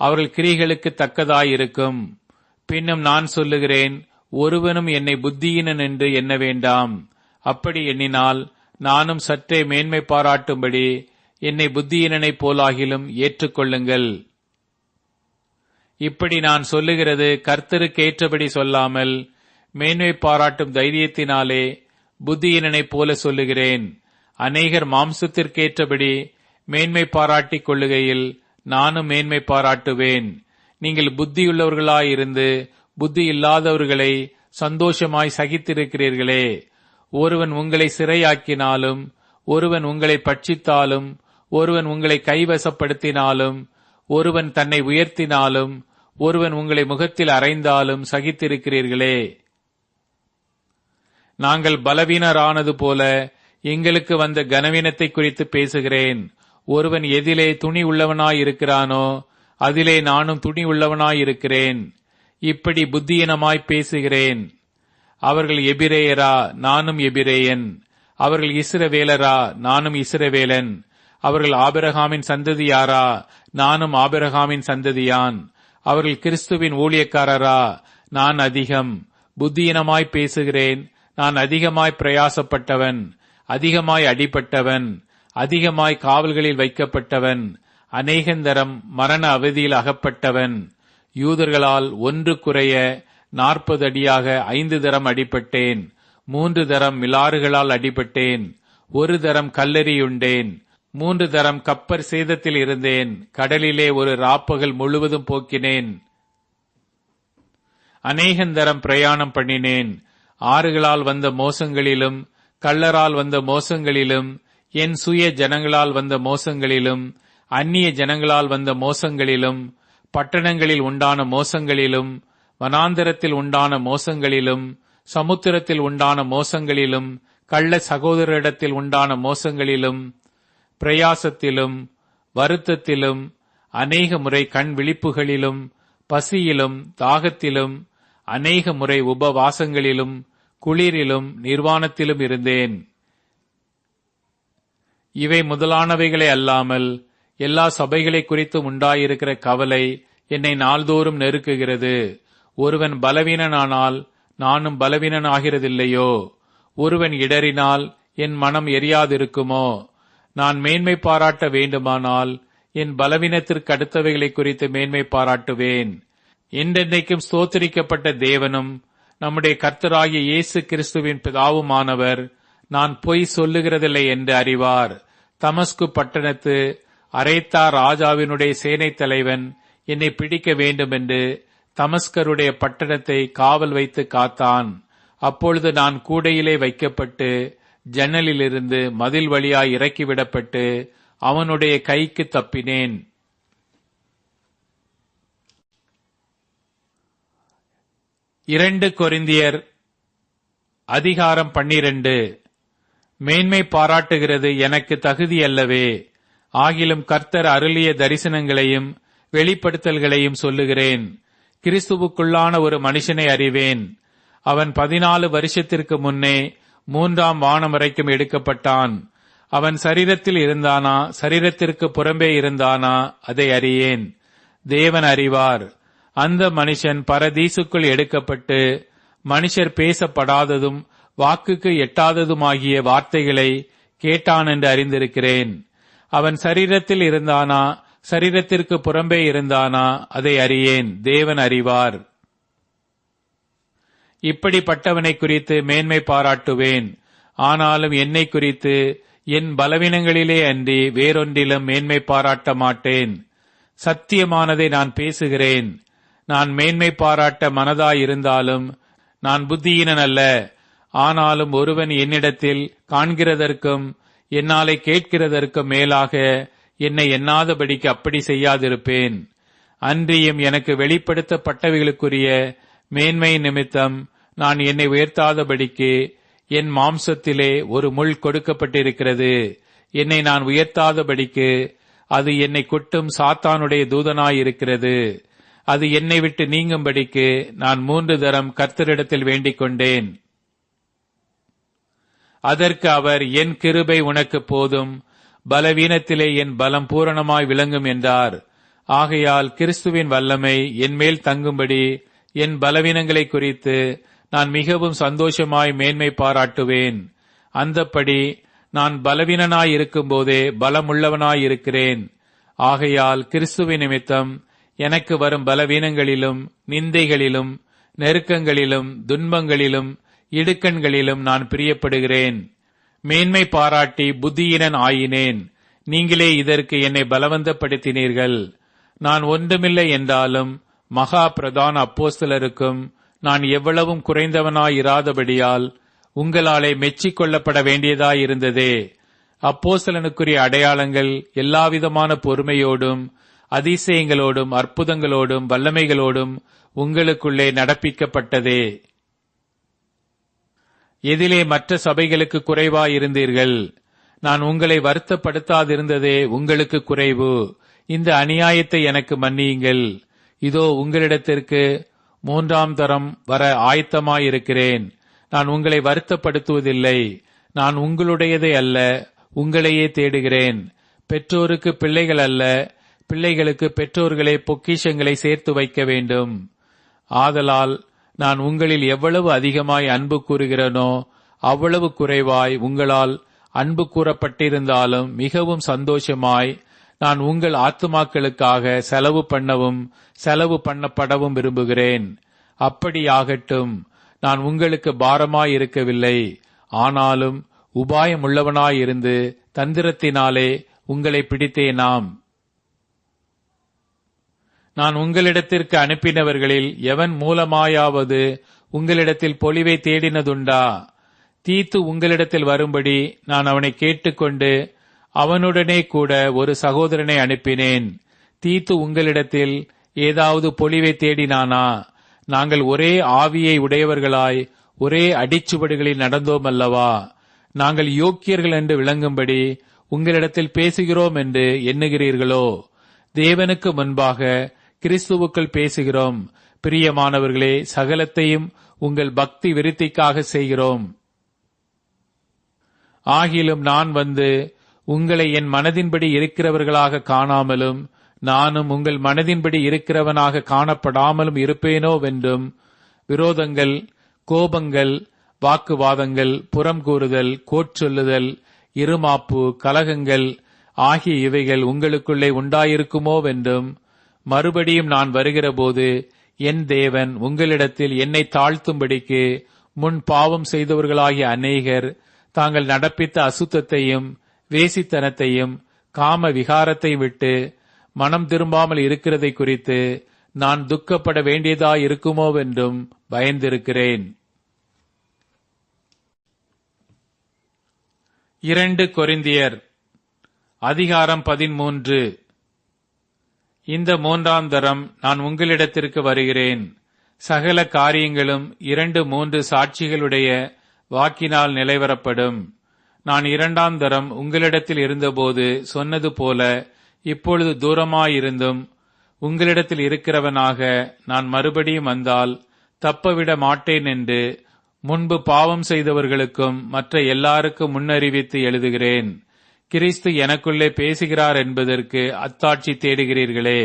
அவர்கள் கிரியைகளுக்கு தக்கதாயிருக்கும். பின்னும் நான் சொல்லுகிறேன், ஒருவனும் என்னை புத்தியீனன் என்று எண்ண வேண்டாம். அப்படி எண்ணினால் நானும் சற்றே மேன்மை பாராட்டும்படி என்னை புத்தியீனனைப் போலாகிலும் ஏற்றுக்கொள்ளுங்கள். இப்படி நான் சொல்லுகிறது கர்த்தருக்கேற்றபடி சொல்லாமல் மேன்மை பாராட்டும் தைரியத்தினாலே புத்தியீனனைப் போல சொல்லுகிறேன். அநேகர் மாம்சத்திற்கேற்றபடி மேன்மை பாராட்டிக் கொள்ளுகையில் நானும் மேன்மை பாராட்டுவேன். நீங்கள் புத்தியுள்ளவர்களாயிருந்து புத்தி இல்லாதவர்களை சந்தோஷமாய் சகித்திருக்கிறீர்களே. ஒருவன் உங்களை சிறையாக்கினாலும், ஒருவன் உங்களை பட்சித்தாலும், ஒருவன் உங்களை கைவசப்படுத்தினாலும், ஒருவன் தன்னை உயர்த்தினாலும், ஒருவன் உங்களை முகத்தில் அறைந்தாலும் சகித்திருக்கிறீர்களே. நாங்கள் பலவீனரானது போல எங்களுக்கு வந்த கனவீனத்தை குறித்து பேசுகிறேன். ஒருவன் எதிலே துணி உள்ளவனாயிருக்கிறானோ அதிலே நானும் துணி உள்ளவனாயிருக்கிறேன். இப்படி புத்தியீனமாய் பேசுகிறேன். அவர்கள் எபிரேயரா, நானும் எபிரேயன். அவர்கள் இஸ்ரவேலரா, நானும் இஸ்ரவேலன். அவர்கள் ஆபிரகாமின் சந்ததியாரா, நானும் ஆபிரகாமின் சந்ததியான். அவர்கள் கிறிஸ்துவின் ஊழியக்காரரா, நான் அதிகம். புத்தியீனமாய் பேசுகிறேன். நான் அதிகமாய் பிரயாசப்பட்டவன், அதிகமாய் அடிபட்டவன், அதிகமாய் காவல்களில் வைக்கப்பட்டவன், அநேகந்தரம் மரண அவதியில் அகப்பட்டவன். யூதர்களால் ஒன்று குறைய 40 அடியாக 5 தரம் அடிபட்டேன். 3 தரம் மிலாறுகளால் அடிபட்டேன். 1 தரம் கல்லெறியுண்டேன். 3 தரம் கப்பர் சேதத்தில் இருந்தேன். கடலிலே ஒரு ராப்பகல் முழுவதும் போக்கினேன். அநேகந்தரம் பிரயாணம் பண்ணினேன். ஆறுகளால் வந்த மோசங்களிலும் கள்ளரால் வந்த மோசங்களிலும் என் சுய ஜனங்களால் வந்த மோசங்களிலும் அந்நிய ஜனங்களால் வந்த மோசங்களிலும் பட்டணங்களில் உண்டான மோசங்களிலும் வனாந்தரத்தில் உண்டான மோசங்களிலும் சமுத்திரத்தில் உண்டான மோசங்களிலும் கள்ள சகோதரரிடத்தில் உண்டான மோசங்களிலும் பிரயாசத்திலும் வருத்தத்திலும் அநேக முறை கண் விழிப்புகளிலும் பசியிலும் தாகத்திலும் அநேக முறை உபவாசங்களிலும் குளிரிலும் நிர்வாணத்திலும் இருந்தேன். இவை முதலானவைகளை அல்லாமல் எல்லா சபைகளை குறித்தும் உண்டாயிருக்கிற கவலை என்னை நாள்தோறும் நெருக்குகிறது. ஒருவன் பலவீனனானால் நானும் பலவீனனாகிறதில்லையோ? ஒருவன் இடறினால் என் மனம் எரியாதிருக்குமோ? நான் மேன்மை பாராட்ட வேண்டுமானால் என் பலவீனத்திற்கு அடுத்தவைகளை குறித்து மேன்மை பாராட்டுவேன். என்றென்றைக்கும் ஸ்தோத்திரிக்கப்பட்ட தேவனும் நம்முடைய கர்த்தராகிய இயேசு கிறிஸ்துவின் பிதாவுமானவர் நான் பொய் சொல்லுகிறதில்லை என்று அறிவார். தமஸ்கு பட்டணத்து அரேத்தா ராஜாவினுடைய சேனை தலைவன் என்னை பிடிக்க வேண்டும் என்று தமஸ்கருடைய பட்டணத்தை காவல் வைத்து காத்தான். அப்பொழுது நான் கூடையிலே வைக்கப்பட்டு ஜன்னலிலிருந்து மதில் வழியாய் இறக்கிவிடப்பட்டு அவனுடைய கைக்கு தப்பினேன். இரண்டு கொரிந்தியர் அதிகாரம் 12. மேன்மை பாராட்டுகிறது எனக்கு தகுதி அல்லவே. ஆகிலும் கர்த்தர் அருளிய தரிசனங்களையும் வெளிப்படுத்தல்களையும் சொல்லுகிறேன். கிறிஸ்துவுக்குள்ளான ஒரு மனுஷனை அறிவேன். அவன் 14 வருஷத்திற்கு முன்னே 3ஆம் வானம் வரைக்கும் எடுக்கப்பட்டான். அவன் சரீரத்தில் இருந்தானா, சரீரத்திற்கு புறம்பே இருந்தானா, அதை அறியேன். தேவன் அறிவார். அந்த மனுஷன் பரதீசுக்குள் எடுக்கப்பட்டு மனுஷர் பேசப்படாததும் வாக்குக்கு எட்டாததுமாகிய வார்த்தைகளை கேட்டான் என்று அறிந்திருக்கிறேன். அவன் சரீரத்தில் இருந்தானா, சரீரத்திற்கு புறம்பே இருந்தானா, அதை அறியேன். தேவன் அறிவார். இப்படிப்பட்டவனை குறித்து மேன்மை பாராட்டுவேன். ஆனாலும் என்னை குறித்து என் பலவீனங்களிலே அன்றி வேறொன்றிலும் மேன்மை பாராட்ட மாட்டேன். சத்தியமானதை நான் பேசுகிறேன். நான் மேன்மை பாராட்ட மனதாயிருந்தாலும் நான் புத்தியீனன் அல்ல. ஆனாலும் ஒருவன் என்னிடத்தில் காண்கிறதற்கும் என்னாலே கேட்கிறதற்கும் மேலாக என்னை எண்ணாதபடிக்கு அப்படி செய்யாதிருப்பேன். அன்றியும் எனக்கு வெளிப்படுத்தப்பட்டவைகளுக்குரிய மேன்மை நிமித்தம் நான் என்னை உயர்த்தாதபடிக்கு என் மாம்சத்திலே ஒரு முள் கொடுக்கப்பட்டிருக்கிறது. என்னை நான் உயர்த்தாதபடிக்கு அது என்னை குட்டும் சாத்தானுடைய தூதனாயிருக்கிறது. அது என்னை விட்டு நீங்கும்படிக்கு நான் 3 தரம் கர்த்தரிடத்தில் வேண்டிக் கொண்டேன். அதற்கு அவர், என் கிருபை உனக்கு போதும், பலவீனத்திலே என் பலம் பூரணமாய் விளங்கும் என்றார். ஆகையால் கிறிஸ்துவின் வல்லமை என் மேல் தங்கும்படி என் பலவீனங்களை குறித்து நான் மிகவும் சந்தோஷமாய் மேன்மை பாராட்டுவேன். அந்தப்படி நான் பலவீனனாயிருக்கும் போதே பலமுள்ளவனாயிருக்கிறேன். ஆகையால் கிறிஸ்துவின் நிமித்தம் எனக்கு வரும் பலவீனங்களிலும் நிந்தைகளிலும் நெருக்கங்களிலும் துன்பங்களிலும் இடுக்கண்களிலும் நான் பிரியப்படுகிறேன். மேன்மை பாராட்டி புத்தியீனன் ஆயினேன். நீங்களே இதற்கு என்னை பலவந்தப்படுத்தினீர்கள். நான் ஒன்றுமில்லை என்றாலும் மகா பிரதான அப்போஸ்தலருக்கும் நான் எவ்வளவும் குறைந்தவனாயிராதபடியால் உங்களாலே மெச்சிக் கொள்ளப்பட வேண்டியதாயிருந்ததே. அப்போஸ்தலனுக்குரிய அடையாளங்கள் எல்லாவிதமான பொறுமையோடும் அதிசயங்களோடும் அற்புதங்களோடும் வல்லமைகளோடும் உங்களுக்குள்ளே நடப்பிக்கப்பட்டதே. எதிலே மற்ற சபைகளுக்கு குறைவாயிருந்தீர்கள்? நான் உங்களை வருத்தப்படுத்தாதிருந்ததே உங்களுக்கு குறைவு. இந்த அநியாயத்தை எனக்கு மன்னியுங்கள். இதோ உங்களிடத்திற்கு 3ஆம் தரம் வர ஆயத்தமாயிருக்கிறேன். நான் உங்களை வருத்தப்படுத்துவதில்லை. நான் உங்களுடையதை அல்ல, உங்களையே தேடுகிறேன். பெற்றோருக்கு பிள்ளைகள் அல்ல, பிள்ளைகளுக்கு பெற்றோர்களே பொக்கிஷங்களை சேர்த்து வைக்க வேண்டும். ஆதலால் நான் உங்களில் எவ்வளவு அதிகமாய் அன்பு கூறுகிறேனோ அவ்வளவு குறைவாய் உங்களால் அன்பு கூறப்பட்டிருந்தாலும் மிகவும் சந்தோஷமாய் நான் உங்கள் ஆத்துமாக்களுக்காக செலவு பண்ணவும் செலவு பண்ணப்படவும் விரும்புகிறேன். அப்படியாகட்டும். நான் உங்களுக்கு பாரமாயிருக்கவில்லை, ஆனாலும் உபாயமுள்ளவனாயிருந்து தந்திரத்தினாலே உங்களை பிடித்தேனாம். நான் உங்களிடத்திற்கு அனுப்பினவர்களில் எவன் மூலமாயாவது உங்களிடத்தில் பொலிவை தேடினதுண்டா? தீத்து உங்களிடத்தில் வரும்படி நான் அவனை கேட்டுக்கொண்டு அவனுடனே கூட ஒரு சகோதரனை அனுப்பினேன். தீத்து உங்களிடத்தில் ஏதாவது பொலிவை தேடினானா? நாங்கள் ஒரே ஆவியை உடையவர்களாய் ஒரே அடிச்சுவடுகளில் நடந்தோம் அல்லவா? நாங்கள் யோக்கியர்கள் என்று விளங்கும்படி உங்களிடத்தில் பேசுகிறோம் என்று எண்ணுகிறீர்களோ? தேவனுக்கு முன்பாக கிறிஸ்துவுக்குள் பேசுகிறோம். பிரியமானவர்களே, சகலத்தையும் உங்கள் பக்தி விருத்திக்காக செய்கிறோம். ஆகிலும் நான் வந்து உங்களை என் மனதின்படி இருக்கிறவர்களாக காணாமலும் நானும் உங்கள் மனதின்படி இருக்கிறவனாக காணப்படாமலும் இருப்பேனோவென்றும் விரோதங்கள், கோபங்கள், வாக்குவாதங்கள், புறம் கூறுதல், கோட்சொல்லுதல், இருமாப்பு, கலகங்கள் ஆகிய இவைகள் உங்களுக்குள்ளே உண்டாயிருக்குமோவென்றும் மறுபடியும் நான் வருகிறபோது என் தேவன் உங்களிடத்தில் என்னை தாழ்த்தும்படிக்கு முன் பாவம் செய்தவர்களாகிய அநேகர் தாங்கள் நடப்பித்த அசுத்தத்தையும் வேசித்தனத்தையும் காம விகாரத்தை விட்டு மனம் திரும்பாமல் இருக்கிறதை குறித்து நான் துக்கப்பட வேண்டியதாயிருக்குமோவென்றும் பயந்திருக்கிறேன். 2 கொரிந்தியர் அதிகாரம் 13. இந்த 3ஆம் தரம் நான் உங்களிடத்திற்கு வருகிறேன். சகல காரியங்களும் 2-3 சாட்சிகளுடைய வாக்கினால் நிலைவரப்படும். நான் 2ஆம் தரம் உங்களிடத்தில் இருந்தபோது சொன்னது போல இப்பொழுது தூரமாயிருந்தும் உங்களிடத்தில் இருக்கிறவனாக நான் மறுபடியும் வந்தால் தப்பவிட மாட்டேன் என்று முன்பு பாவம் செய்தவர்களுக்கும் மற்ற எல்லாருக்கும் முன்னறிவித்து எழுதுகிறேன். கிறிஸ்து எனக்குள்ளே பேசுகிறார் என்பதற்கு அத்தாட்சி தேடுகிறீர்களே.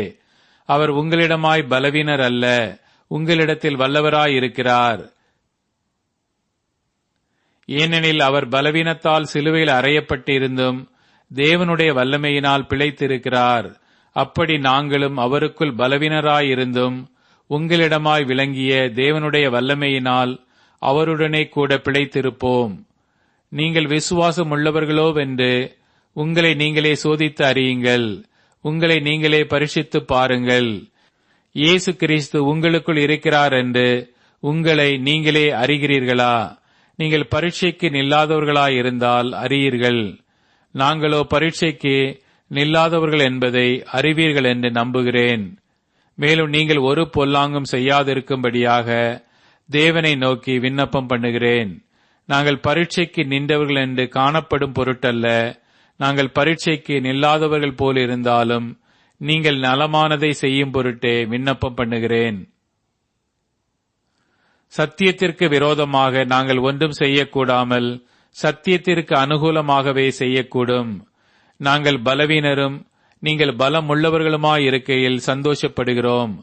அவர் உங்களிடமாய் பலவீனர் அல்ல, உங்களிடத்தில் வல்லவராயிருக்கிறார். ஏனெனில் அவர் பலவீனத்தால் சிலுவையில் அறையப்பட்டிருந்தும் தேவனுடைய வல்லமையினால் பிழைத்திருக்கிறார். அப்படி நாங்களும் அவருக்குள் பலவீனராயிருந்தும் உங்களிடமாய் விளங்கிய தேவனுடைய வல்லமையினால் அவருடனே கூட பிழைத்திருப்போம். நீங்கள் விசுவாசம் உள்ளவர்களோவென்று உங்களை நீங்களே சோதித்து அறியுங்கள். உங்களை நீங்களே பரிசித்துப் பாருங்கள். இயேசு கிறிஸ்து உங்களுக்குள் இருக்கிறார் என்று உங்களை நீங்களே அறிகிறீர்களா? நீங்கள் பரீட்சைக்கு நில்லாதவர்களாயிருந்தால் அறியீர்கள். நாங்களோ பரீட்சைக்கு நில்லாதவர்கள் என்பதை அறிவீர்கள் என்று நம்புகிறேன். மேலும் நீங்கள் ஒரு பொல்லாங்கும் செய்யாதிருக்கும்படியாக தேவனை நோக்கி விண்ணப்பம் பண்ணுகிறேன். நாங்கள் பரீட்சைக்கு நின்றவர்கள் என்று காணப்படும் பொருட்டல்ல, நாங்கள் பரீட்சைக்கு நில்லாதவர்கள் போல் இருந்தாலும் நீங்கள் நலமானதை செய்யும் பொருட்டே விண்ணப்பம் பண்ணுகிறேன். சத்தியத்திற்கு விரோதமாக நாங்கள் ஒன்றும் செய்யக்கூடாமல் சத்தியத்திற்கு அனுகூலமாகவே செய்யக்கூடும். நாங்கள் பலவீனரும் நீங்கள் பலம் உள்ளவர்களுமாயிருக்கையில் சந்தோஷப்படுகிறோம்.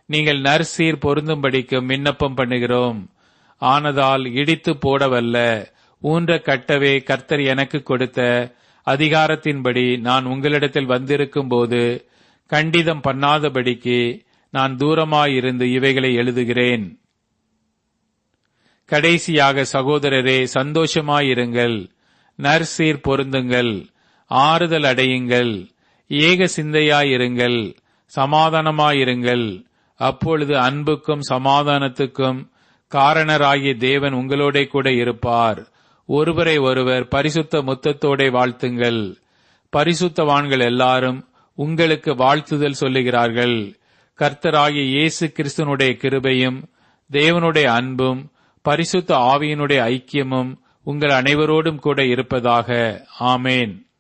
நீங்கள் நற்சீர் பொருந்தும்படிக்கும் விண்ணப்பம் பண்ணுகிறோம். ஆனதால் இடித்து போடவல்ல, ஊன்ற கட்டவே கர்த்தர் எனக்கு கொடுத்த அதிகாரத்தின்படி நான் உங்களிடத்தில் வந்திருக்கும் போது கண்டிதம் பண்ணாதபடிக்கு நான் தூரமாயிருந்து இவைகளை எழுதுகிறேன். கடைசியாக சகோதரரே, சந்தோஷமாயிருங்கள், நற்சீர் பொருந்துங்கள், ஆறுதல் அடையுங்கள், ஏக சிந்தையாயிருங்கள், சமாதானமாயிருங்கள். அப்பொழுது அன்புக்கும் சமாதானத்துக்கும் காரணராகிய தேவன் உங்களோட கூட இருப்பார். ஒருவரை ஒருவர் பரிசுத்த முத்தத்தோட வாழ்த்துங்கள். பரிசுத்தவான்கள் எல்லாரும் உங்களுக்கு வாழ்த்துதல் சொல்லுகிறார்கள். கர்த்தராகிய இயேசு கிறிஸ்துனுடைய கிருபையும் தேவனுடைய அன்பும் பரிசுத்த ஆவியினுடைய ஐக்கியமும் உங்கள் அனைவரோடும் கூட இருப்பதாக. ஆமேன்.